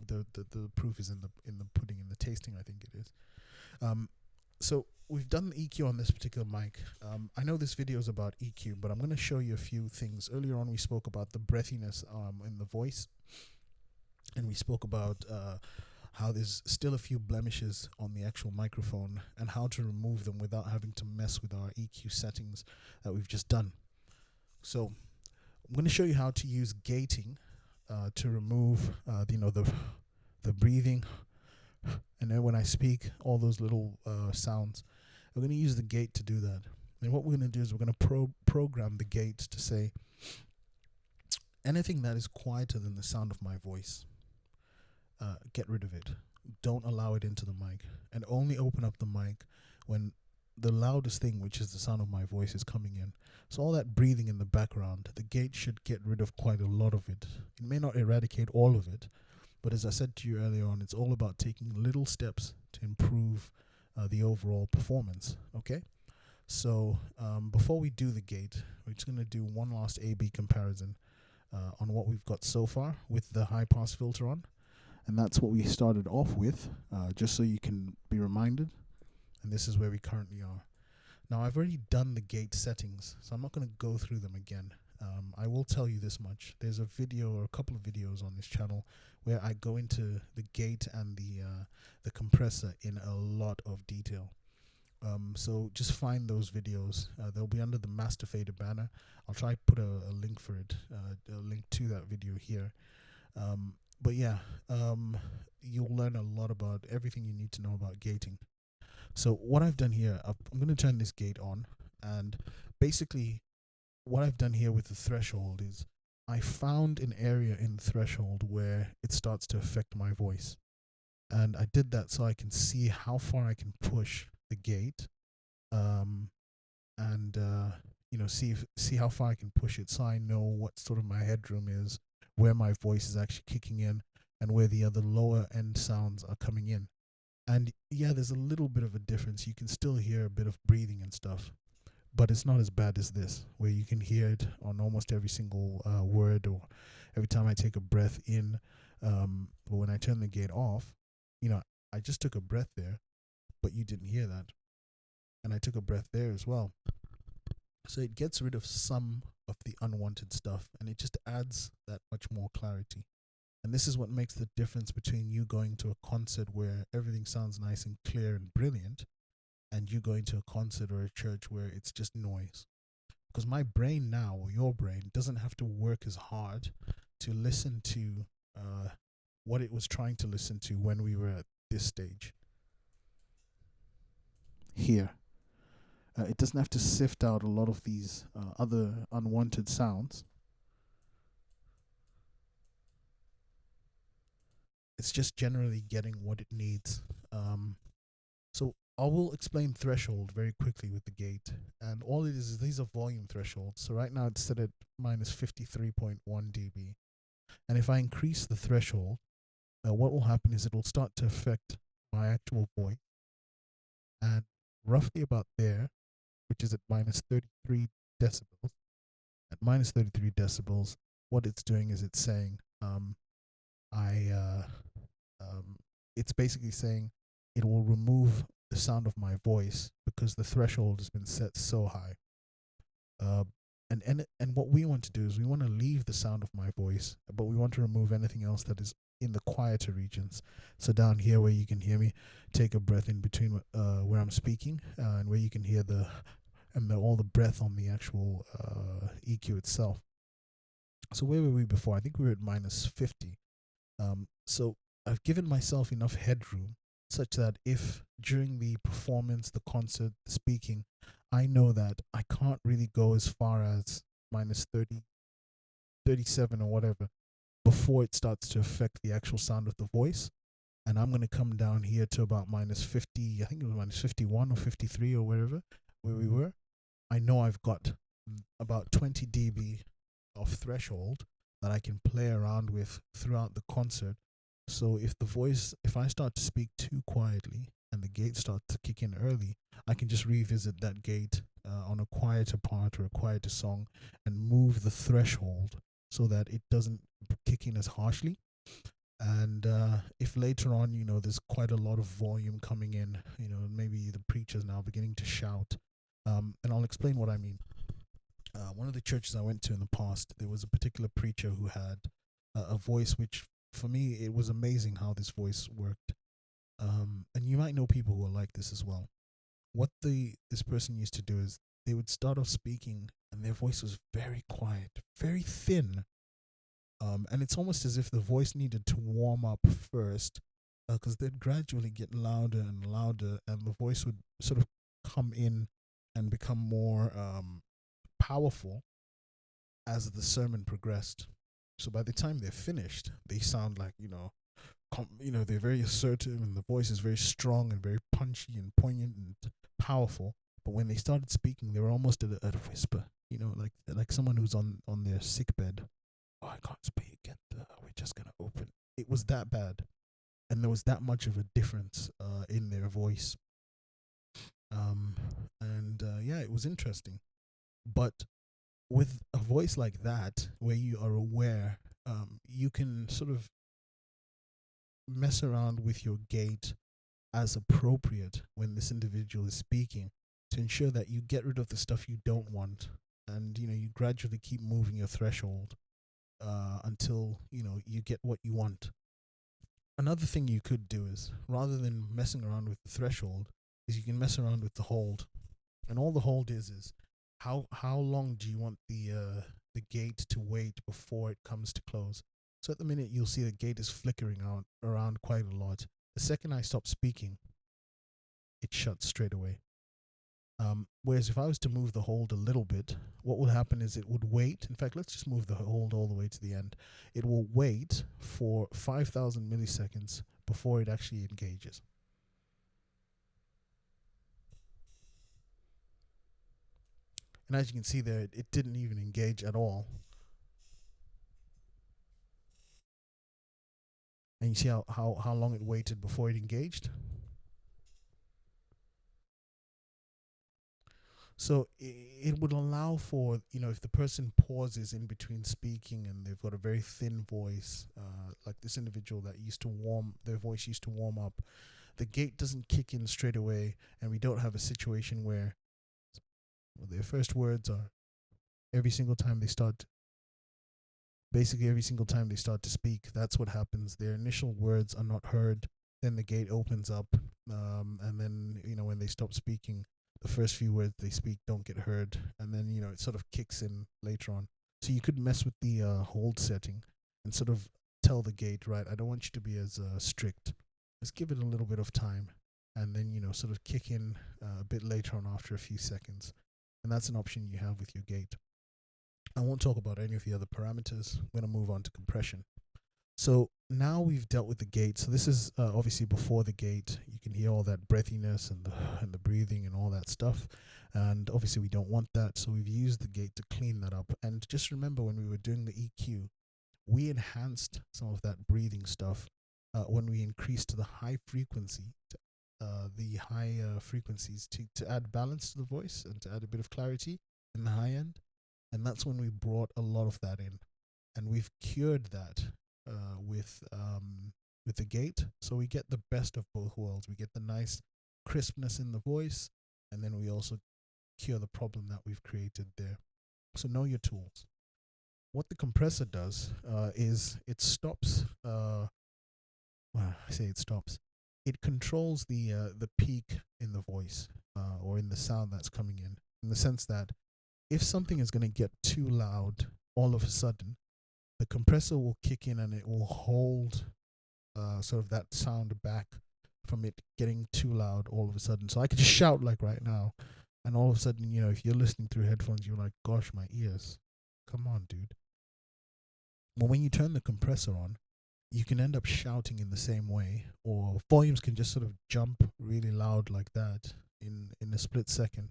The proof is in the pudding, in the tasting, I think it is. So we've done the EQ on this particular mic. I know this video is about EQ, but I'm going to show you a few things. Earlier on we spoke about the breathiness in the voice, and we spoke about how there's still a few blemishes on the actual microphone and how to remove them without having to mess with our EQ settings that we've just done. So I'm going to show you how to use gating to remove the breathing, and then when I speak, all those little sounds. We're going to use the gate to do that. And what we're going to do is we're going to program the gate to say anything that is quieter than the sound of my voice, get rid of it. Don't allow it into the mic, and only open up the mic when the loudest thing, which is the sound of my voice, is coming in. So all that breathing in the background, the gate should get rid of quite a lot of it. It may not eradicate all of it, but as I said to you earlier on, it's all about taking little steps to improve the overall performance. Okay, so before we do the gate, we're just going to do one last A/B comparison on what we've got so far with the high pass filter on, and that's what we started off with, just so you can be reminded. And this is where we currently are. Now I've already done the gate settings, so I'm not going to go through them again. I will tell you this much: there's a video or a couple of videos on this channel where I go into the gate and the compressor in a lot of detail. So just find those videos. They'll be under the Master Fader banner. I'll try to put a link for it, a link to that video here. But yeah, you'll learn a lot about everything you need to know about gating. So what I've done here, I'm going to turn this gate on, and basically what I've done here with the threshold is I found an area in the threshold where it starts to affect my voice, and I did that so I can see how far I can push the gate, and see how far I can push it, so I know what sort of my headroom is, where my voice is actually kicking in, and where the other lower end sounds are coming in. And yeah, there's a little bit of a difference. You can still hear a bit of breathing and stuff, but it's not as bad as this, where you can hear it on almost every single word, or every time I take a breath in. But when I turn the gate off, I just took a breath there, but you didn't hear that. And I took a breath there as well. So it gets rid of some of the unwanted stuff, and it just adds that much more clarity. And this is what makes the difference between you going to a concert where everything sounds nice and clear and brilliant, and you going to a concert or a church where it's just noise. Because my brain now, or your brain, doesn't have to work as hard to listen to what it was trying to listen to when we were at this stage here. It doesn't have to sift out a lot of these other unwanted sounds. It's just generally getting what it needs. So I will explain threshold very quickly with the gate. And all it is these are volume thresholds. So right now it's set at minus 53.1 dB. And if I increase the threshold, what will happen is it will start to affect my actual voice. And roughly about there, which is at minus 33 decibels, at minus 33 decibels, what it's doing is it's saying, it's basically saying it will remove the sound of my voice because the threshold has been set so high. And what we want to do is we want to leave the sound of my voice, but we want to remove anything else that is in the quieter regions. So down here where you can hear me take a breath in between where I'm speaking, and where you can hear all the breath on the actual EQ itself. So where were we before? I think we were at minus 50. So I've given myself enough headroom such that if during the performance, the concert, the speaking, I know that I can't really go as far as minus 30, 37 or whatever before it starts to affect the actual sound of the voice, and I'm going to come down here to about minus 50. I think it was minus 51 or 53 or wherever where we were. I know I've got about 20 dB of threshold that I can play around with throughout the concert. So if I start to speak too quietly and the gate starts to kick in early, I can just revisit that gate on a quieter part or a quieter song and move the threshold so that it doesn't kick in as harshly. And if later on, there's quite a lot of volume coming in, maybe the preacher's now beginning to shout, and I'll explain what I mean. One of the churches I went to in the past, there was a particular preacher who had a voice which, for me, it was amazing how this voice worked. And you might know people who are like this as well. What this person used to do is they would start off speaking, and their voice was very quiet, very thin. And it's almost as if the voice needed to warm up first, because they'd gradually get louder and louder, and the voice would sort of come in and become more powerful as the sermon progressed. So by the time they're finished, they sound like, they're very assertive, and the voice is very strong and very punchy and poignant and powerful. But when they started speaking, they were almost at a whisper, like someone who's on their sick bed. Oh, I can't speak, and we're just gonna open. It was that bad, and there was that much of a difference in their voice. Yeah, it was interesting. But with a voice like that, where you are aware, you can sort of mess around with your gait as appropriate when this individual is speaking to ensure that you get rid of the stuff you don't want, and you gradually keep moving your threshold until you get what you want. Another thing you could do is, rather than messing around with the threshold, is you can mess around with the hold. And all the hold is how long do you want the gate to wait before it comes to close. So at the minute, you'll see the gate is flickering out around quite a lot. The second I stop speaking, it shuts straight away. Whereas if I was to move the hold a little bit, what would happen is it would wait. In fact, let's just move the hold all the way to the end. It will wait for 5,000 milliseconds before it actually engages. And as you can see there, it didn't even engage at all. And you see how long it waited before it engaged? So it would allow for, if the person pauses in between speaking and they've got a very thin voice, like this individual that their voice used to warm up, the gate doesn't kick in straight away, and we don't have a situation where their first words are every single time they start to speak, that's what happens. Their initial words are not heard, then the gate opens up, and then, when they stop speaking, the first few words they speak don't get heard, and then, it sort of kicks in later on. So you could mess with the hold setting and sort of tell the gate, right, I don't want you to be as strict. Just give it a little bit of time, and then, sort of kick in a bit later on after a few seconds. And that's an option you have with your gate. I won't talk about any of the other parameters. I'm going to move on to compression. So now we've dealt with the gate. So this is obviously before the gate. You can hear all that breathiness and the breathing and all that stuff. And obviously we don't want that. So we've used the gate to clean that up. And just remember, when we were doing the EQ, we enhanced some of that breathing stuff when we increased to the high frequency, frequencies to add balance to the voice and to add a bit of clarity in the high end. And that's when we brought a lot of that in. And we've cured that with the gate, so we get the best of both worlds. We get the nice crispness in the voice, and then we also cure the problem that we've created there. So know your tools. What the compressor does is it stops. It controls the peak in the voice or in the sound that's coming in the sense that if something is going to get too loud all of a sudden, the compressor will kick in and it will hold sort of that sound back from it getting too loud all of a sudden. So I could just shout like right now, and all of a sudden, if you're listening through headphones, you're like, gosh, my ears. Come on, dude. Well, when you turn the compressor on, you can end up shouting in the same way, or volumes can just sort of jump really loud like that in a split second.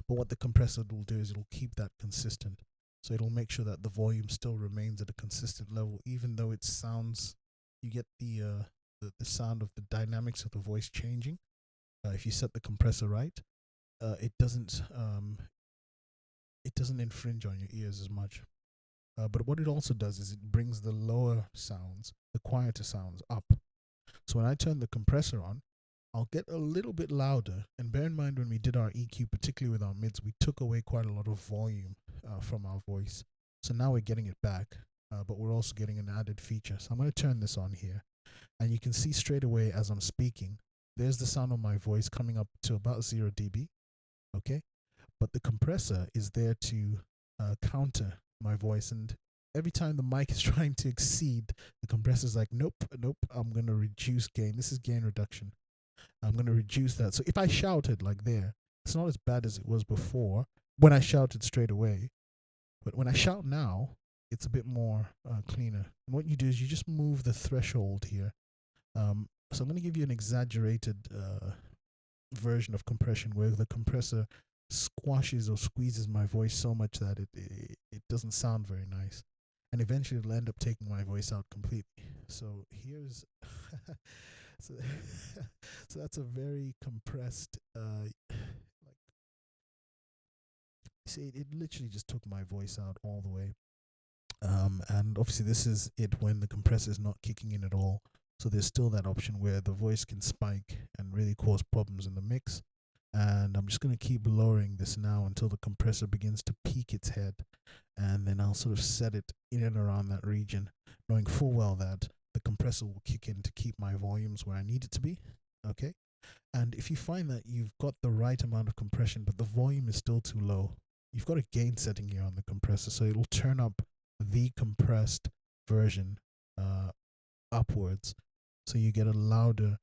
But what the compressor will do is it'll keep that consistent. So it'll make sure that the volume still remains at a consistent level, even though it sounds, you get the sound of the dynamics of the voice changing. If you set the compressor right, it doesn't infringe on your ears as much. But what it also does is it brings the lower sounds, the quieter sounds, up. So when I turn the compressor on, I'll get a little bit louder. And bear in mind, when we did our EQ, particularly with our mids, we took away quite a lot of volume from our voice. So now we're getting it back, but we're also getting an added feature. So I'm going to turn this on here. And you can see straight away as I'm speaking, there's the sound of my voice coming up to about 0 dB. Okay? But the compressor is there to counter my voice, and every time the mic is trying to exceed, the compressor's like, nope, I'm going to reduce gain. This is gain reduction. I'm going to reduce that. So if I shouted like there, it's not as bad as it was before when I shouted straight away. But when I shout now, it's a bit more cleaner. And what you do is you just move the threshold here. So I'm going to give you an exaggerated version of compression where the compressor squashes or squeezes my voice so much that it doesn't sound very nice, and eventually it'll end up taking my voice out completely. So here's so, so that's a very compressed like, see, it literally just took my voice out all the way. And obviously this is it when the compressor is not kicking in at all, so there's still that option where the voice can spike and really cause problems in the mix. And I'm just going to keep lowering this now until the compressor begins to peak its head, and then I'll sort of set it in and around that region, knowing full well that the compressor will kick in to keep my volumes where I need it to be. Okay, and if you find that you've got the right amount of compression but the volume is still too low, you've got a gain setting here on the compressor, so it'll turn up the compressed version upwards, so you get a louder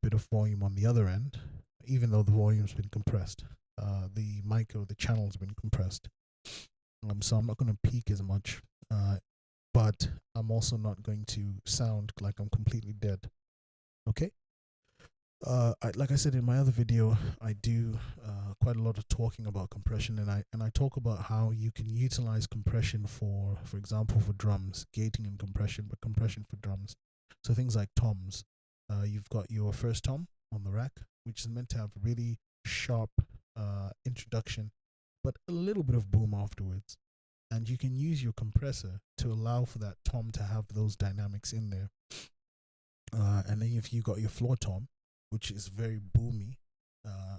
bit of volume on the other end, even though the volume's been compressed. The mic or the channel's been compressed. So I'm not going to peak as much, but I'm also not going to sound like I'm completely dead. Okay? Like I said in my other video, I do quite a lot of talking about compression, and I talk about how you can utilize compression for example, for drums, gating and compression, but compression for drums. So things like toms. You've got your first tom on the rack, which is meant to have really sharp introduction, but a little bit of boom afterwards. And you can use your compressor to allow for that tom to have those dynamics in there. And then if you got your floor tom, which is very boomy,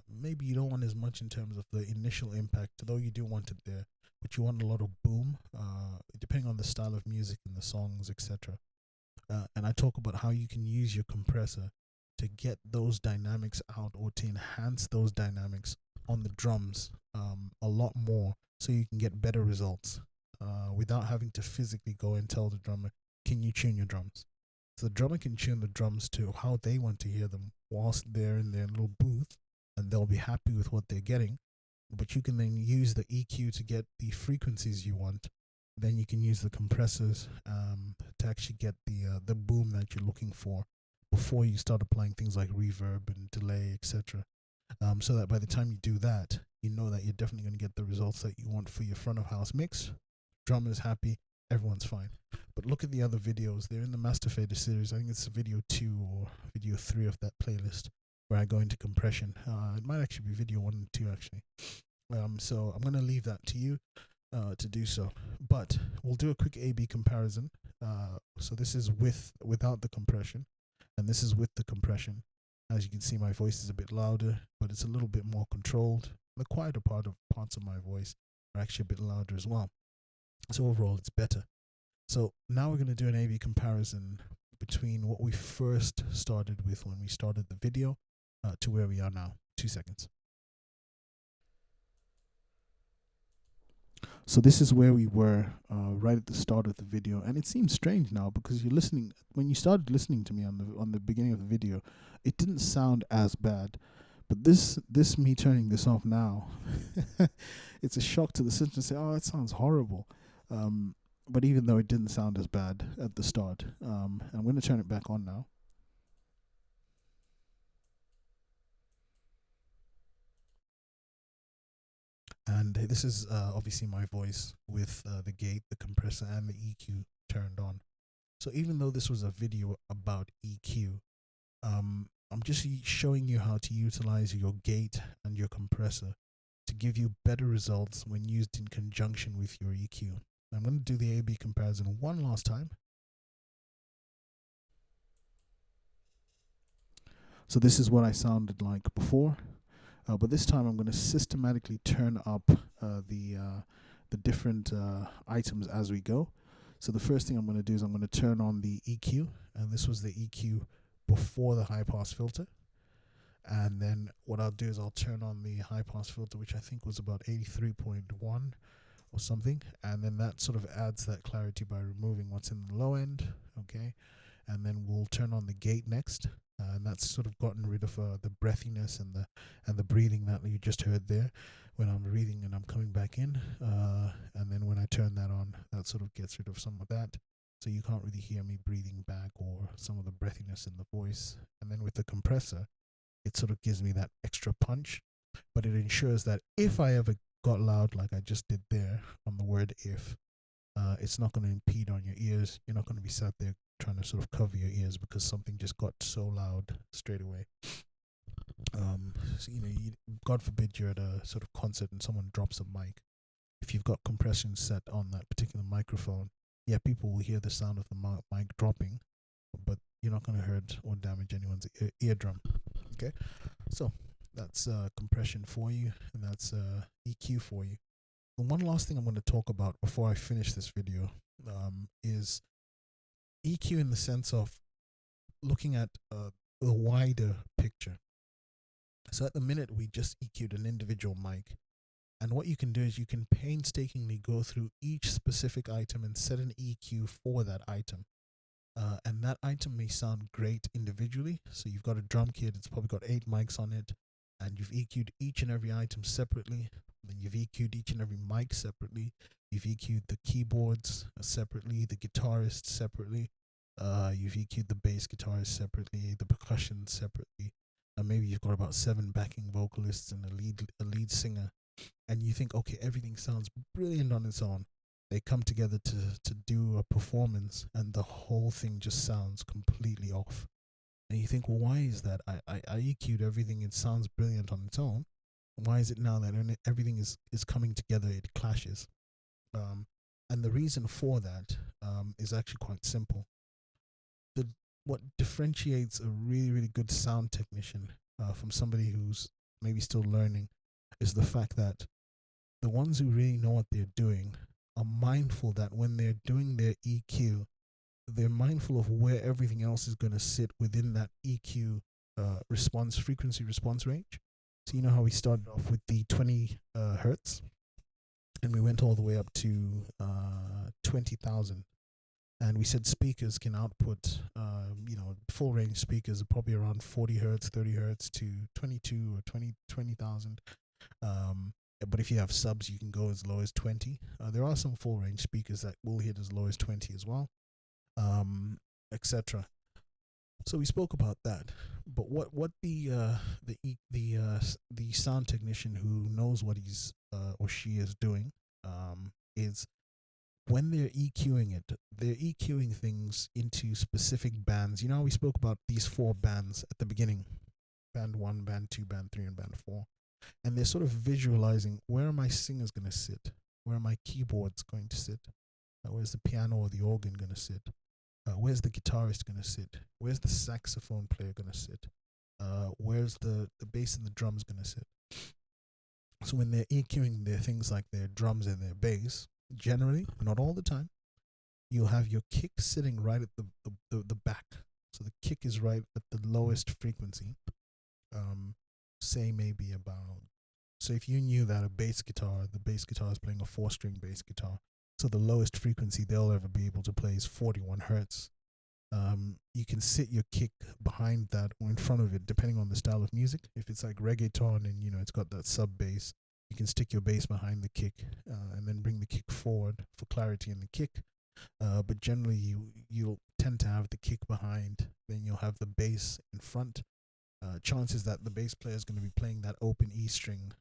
maybe you don't want as much in terms of the initial impact, though you do want it there, but you want a lot of boom, depending on the style of music and the songs, etc. And I talk about how you can use your compressor to get those dynamics out, or to enhance those dynamics on the drums a lot more, so you can get better results without having to physically go and tell the drummer, can you tune your drums? So the drummer can tune the drums to how they want to hear them whilst they're in their little booth, and they'll be happy with what they're getting. But you can then use the EQ to get the frequencies you want. Then you can use the compressors to actually get the boom that you're looking for before you start applying things like reverb and delay, etc. So that by the time you do that, you know that you're definitely going to get the results that you want for your front of house mix. Drummer's happy, everyone's fine. But look at the other videos. They're in the Master Fader series. I think it's video 2 or video 3 of that playlist where I go into compression. It might actually be video 1 and 2 actually. So I'm going to leave that to you to do so. But we'll do a quick A/B comparison. So this is without the compression, and this is with the compression. As you can see, my voice is a bit louder, but it's a little bit more controlled. The quieter parts of my voice are actually a bit louder as well. So overall, it's better. So now we're going to do an A/B comparison between what we first started with when we started the video to where we are now. 2 seconds. So this is where we were right at the start of the video, and it seems strange now because you're listening. When you started listening to me on the beginning of the video, it didn't sound as bad. But this me turning this off now, it's a shock to the system to say, oh, that sounds horrible. But even though it didn't sound as bad at the start, I'm going to turn it back on now. And this is obviously my voice with the gate, the compressor, and the EQ turned on. So even though this was a video about EQ, I'm just showing you how to utilize your gate and your compressor to give you better results when used in conjunction with your EQ. I'm going to do the A-B comparison one last time. So this is what I sounded like before, but this time I'm going to systematically turn up the different items as we go. So the first thing I'm going to do is I'm going to turn on the EQ, and this was the EQ before the high pass filter. And then what I'll do is I'll turn on the high pass filter, which I think was about 83.1 or something, and then that sort of adds that clarity by removing what's in the low end. Okay, and then we'll turn on the gate next, and that's sort of gotten rid of the breathiness and the breathing that you just heard there when I'm breathing and I'm coming back in, and then when I turn that on, that sort of gets rid of some of that, so you can't really hear me breathing back or some of the breathiness in the voice. And then with the compressor, it sort of gives me that extra punch, but it ensures that if I ever got loud like I just did there on the word if, it's not going to impede on your ears. You're not going to be sat there trying to sort of cover your ears because something just got so loud straight away. So, God forbid you're at a sort of concert and someone drops a mic. If you've got compression set on that particular microphone, yeah, people will hear the sound of the mic dropping, but you're not going to hurt or damage anyone's eardrum. Okay, so that's compression for you, and that's EQ for you. The one last thing I'm going to talk about before I finish this video is EQ in the sense of looking at the wider picture. So at the minute, we just EQ'd an individual mic. And what you can do is you can painstakingly go through each specific item and set an EQ for that item. And that item may sound great individually. So you've got a drum kit, it's probably got 8 mics on it, and you've EQ'd each and every item separately. Then you've EQ'd each and every mic separately. You've EQ'd the keyboards separately, the guitarist separately. You've EQ'd the bass guitarist separately, the percussion separately. Maybe you've got about 7 backing vocalists and a lead singer. And you think, okay, everything sounds brilliant on its own. They come together to do a performance, and the whole thing just sounds completely off. And you think, well, why is that? I EQ'd everything, it sounds brilliant on its own. Why is it now that everything is coming together, it clashes? And the reason for that is actually quite simple. What differentiates a really, really good sound technician from somebody who's maybe still learning is the fact that the ones who really know what they're doing are mindful that when they're doing their EQ, they're mindful of where everything else is going to sit within that EQ frequency response range. So you know how we started off with the 20 hertz, and we went all the way up to 20,000. And we said speakers can output, full range speakers are probably around 40 hertz, 30 hertz to 22 or 20,000. But if you have subs, you can go as low as 20. There are some full range speakers that will hit as low as 20 as well, etc. So we spoke about that. But what the sound technician who knows what he's or she is doing is, when they're EQing it, they're EQing things into specific bands. You know how we spoke about these 4 bands at the beginning: band 1, band 2, band 3, and band 4. And they're sort of visualizing, where are my singers going to sit? Where are my keyboards going to sit? Where's the piano or the organ going to sit? Where's the guitarist going to sit? Where's the saxophone player going to sit? Where's the bass and the drums going to sit? So when they're EQing their things like their drums and their bass, generally, not all the time, you'll have your kick sitting right at the back. So the kick is right at the lowest frequency. Say maybe about, so if you knew that the bass guitar is playing a 4-string bass guitar, so the lowest frequency they'll ever be able to play is 41 hertz. You can sit your kick behind that or in front of it, depending on the style of music. If it's like reggaeton and it's got that sub bass, you can stick your bass behind the kick and then bring the kick forward for clarity in the kick. But generally, you'll tend to have the kick behind, then you'll have the bass in front. Chances that the bass player is going to be playing that open E string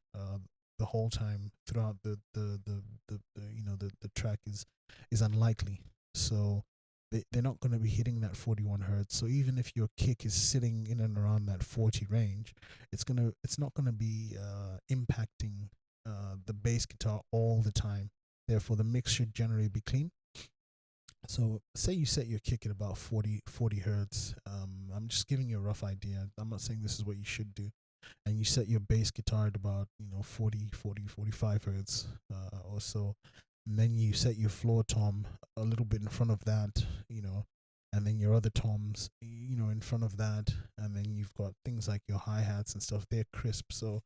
the whole time throughout the track is unlikely. So they're not going to be hitting that 41 hertz. So even if your kick is sitting in and around that 40 range, it's not gonna be impacting the bass guitar all the time. Therefore, the mix should generally be clean. So say you set your kick at about 40 hertz. I'm just giving you a rough idea. I'm not saying this is what you should do. And you set your bass guitar at about 45 hertz or so, and then you set your floor tom a little bit in front of that, and then your other toms, in front of that, and then you've got things like your hi-hats and stuff. They're crisp, so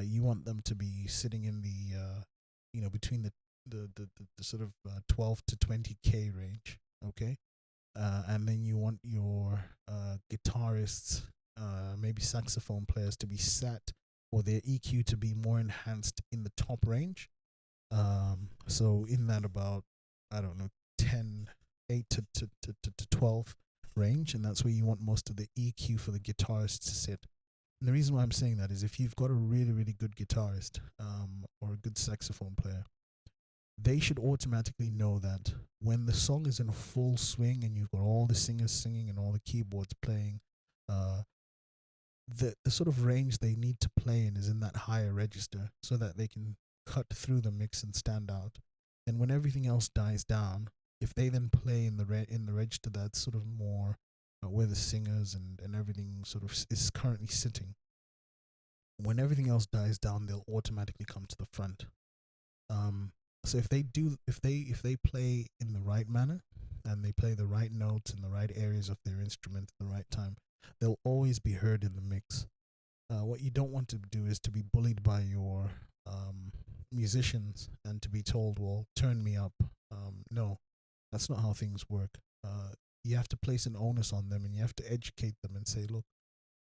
you want them to be sitting in the between the sort of 12 to 20k range. Okay. And then you want your guitarists, maybe saxophone players, to be set, or their EQ to be more enhanced in the top range. So in that about, I don't know, 10, 8 to 12 range, and that's where you want most of the EQ for the guitarist to sit. And the reason why I'm saying that is if you've got a really, really good guitarist or a good saxophone player, they should automatically know that when the song is in full swing and you've got all the singers singing and all the keyboards playing, the sort of range they need to play in is in that higher register so that they can cut through the mix and stand out. And when everything else dies down, if they then play in the register that's sort of more where the singers and everything sort of is currently sitting, when everything else dies down, they'll automatically come to the front. So if they play in the right manner and they play the right notes in the right areas of their instrument at the right time, they'll always be heard in the mix. What you don't want to do is to be bullied by your musicians and to be told, well, turn me up. No, that's not how things work. You have to place an onus on them, and you have to educate them and say, look,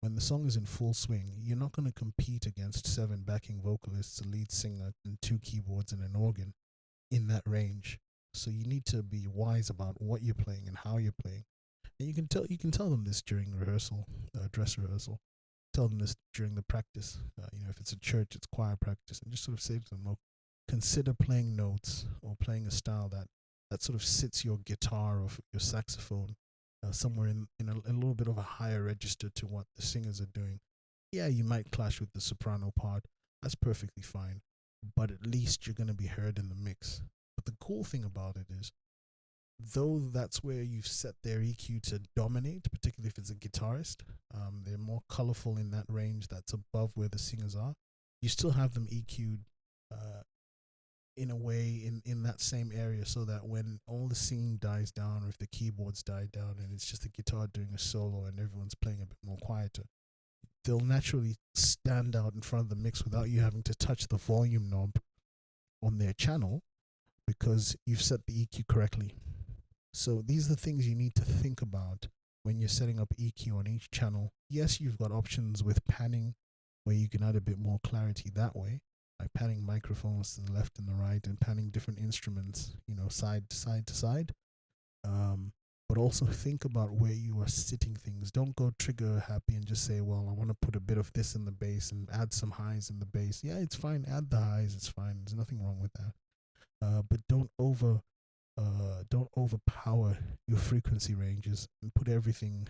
when the song is in full swing, you're not going to compete against 7 backing vocalists, a lead singer, and 2 keyboards and an organ in that range. So you need to be wise about what you're playing and how you're playing. And you can tell them this during rehearsal, dress rehearsal. Tell them this during the practice. If it's a church, it's choir practice, and just sort of say to them, look, consider playing notes or playing a style that sort of sits your guitar or your saxophone somewhere in a little bit of a higher register to what the singers are doing. Yeah, you might clash with the soprano part. That's perfectly fine. But at least you're going to be heard in the mix. But the cool thing about it is, though that's where you've set their EQ to dominate, particularly if it's a guitarist, they're more colorful in that range that's above where the singers are. You still have them EQ'd in a way in that same area, so that when all the singing dies down, or if the keyboards die down and it's just the guitar doing a solo and everyone's playing a bit more quieter, they'll naturally stand out in front of the mix without you having to touch the volume knob on their channel, because you've set the EQ correctly. So these are the things you need to think about when you're setting up EQ on each channel. Yes, you've got options with panning where you can add a bit more clarity that way, like panning microphones to the left and the right and panning different instruments, side to side to side. But also think about where you are sitting things. Don't go trigger happy and just say, well, I want to put a bit of this in the bass and add some highs in the bass. Yeah, it's fine. Add the highs. It's fine. There's nothing wrong with that. But don't overpower your frequency ranges and put everything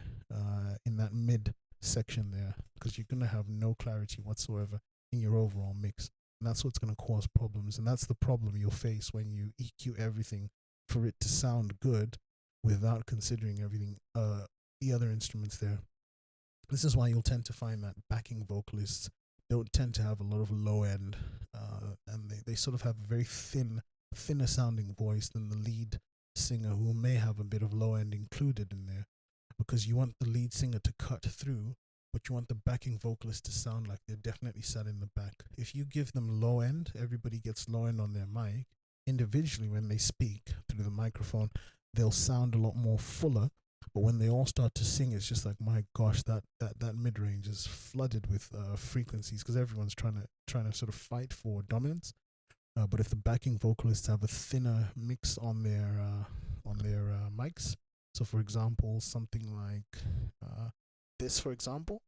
in that mid section there, because you're going to have no clarity whatsoever in your overall mix. And that's what's going to cause problems. And that's the problem you'll face when you EQ everything for it to sound good without considering everything, the other instruments there. This is why you'll tend to find that backing vocalists don't tend to have a lot of low end, and they sort of have a very thinner sounding voice than the lead singer, who may have a bit of low end included in there, because you want the lead singer to cut through, but you want the backing vocalist to sound like they're definitely sat in the back. If you give them low end, everybody gets low end on their mic. Individually, when they speak through the microphone, they'll sound a lot more fuller. But when they all start to sing, it's just like, my gosh, that mid range is flooded with frequencies, because everyone's trying to sort of fight for dominance. But if the backing vocalists have a thinner mix on their mics, so for example, something like this, for example,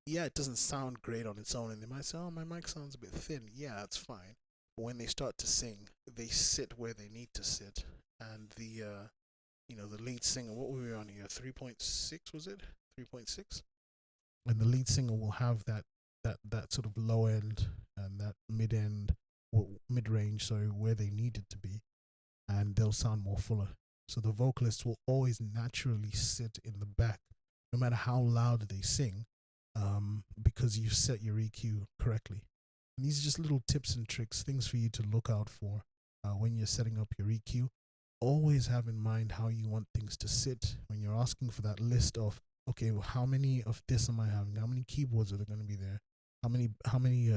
yeah, it doesn't sound great on its own, and they might say, "Oh, my mic sounds a bit thin." Yeah, that's fine. But when they start to sing, they sit where they need to sit, and the lead singer. What were we on here? 3.6 was it? 3.6, and the lead singer will have that sort of low end and that mid end or mid range, so where they need it to be, and they'll sound more fuller. So the vocalist will always naturally sit in the back, no matter how loud they sing, because you set your EQ correctly. And these are just little tips and tricks, things for you to look out for when you're setting up your EQ. Always have in mind how you want things to sit when you're asking for that list of, okay, well, how many of this am I having? How many keyboards are there going to be there? How many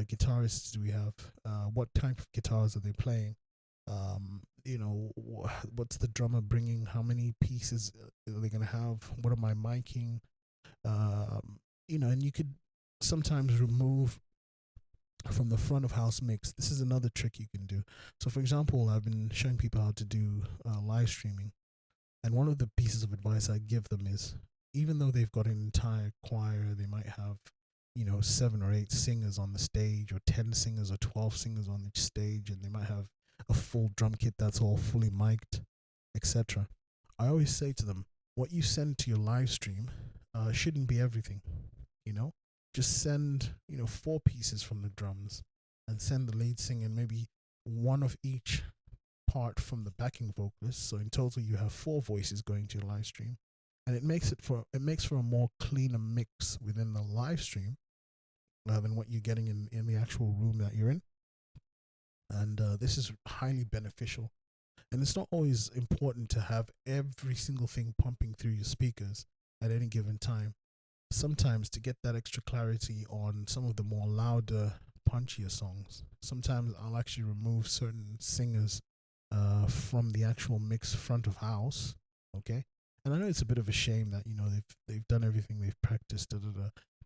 guitarists do we have? What type of guitars are they playing? What's the drummer bringing? How many pieces are they going to have? What am I miking? And you could sometimes remove from the front of house mix. This is another trick you can do. So, for example, I've been showing people how to do live streaming, and one of the pieces of advice I give them is, even though they've got an entire choir, they might have 7 or 8 singers on the stage, or 10 singers or 12 singers on each stage, and they might have a full drum kit that's all fully mic'd, etc. I always say to them, what you send to your live stream shouldn't be everything. Just send 4 pieces from the drums, and send the lead singer and maybe one of each part from the backing vocalist. So in total, you have 4 voices going to your live stream, and it makes for a more cleaner mix within the live stream than what you're getting in the actual room that you're in. And this is highly beneficial. And it's not always important to have every single thing pumping through your speakers at any given time. Sometimes, to get that extra clarity on some of the more louder, punchier songs, sometimes I'll actually remove certain singers from the actual mix front of house. Okay, and I know it's a bit of a shame that they've done everything, they've practiced,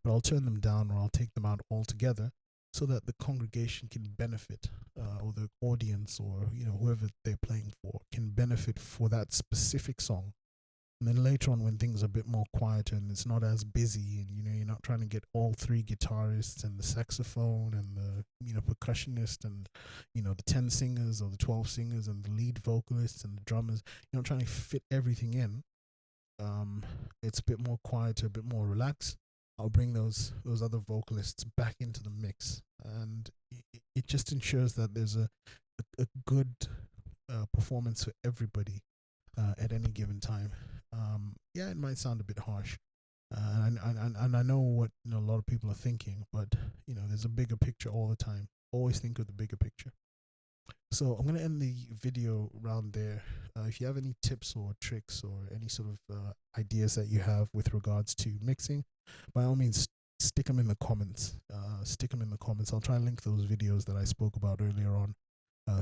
but I'll turn them down, or I'll take them out altogether, so that the congregation can benefit, or the audience, or whoever they're playing for can benefit for that specific song. And then later on, when things are a bit more quieter and it's not as busy, and you're not trying to get all 3 guitarists and the saxophone and the percussionist and the 10 singers or the 12 singers and the lead vocalists and the drummers, you're not trying to fit everything in. It's a bit more quieter, a bit more relaxed. I'll bring those other vocalists back into the mix, and it just ensures that there's a good performance for everybody at any given time. Yeah, it might sound a bit harsh, and I know what a lot of people are thinking, but there's a bigger picture all the time. Always think of the bigger picture. So I'm going to end the video around there. If you have any tips or tricks or any sort of ideas that you have with regards to mixing, by all means, stick them in the comments. I'll try and link those videos that I spoke about earlier on,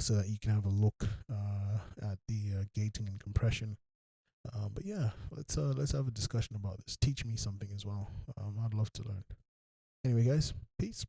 so that you can have a look at the gating and compression. But yeah, let's have a discussion about this. Teach me something as well. I'd love to learn. Anyway, guys, peace.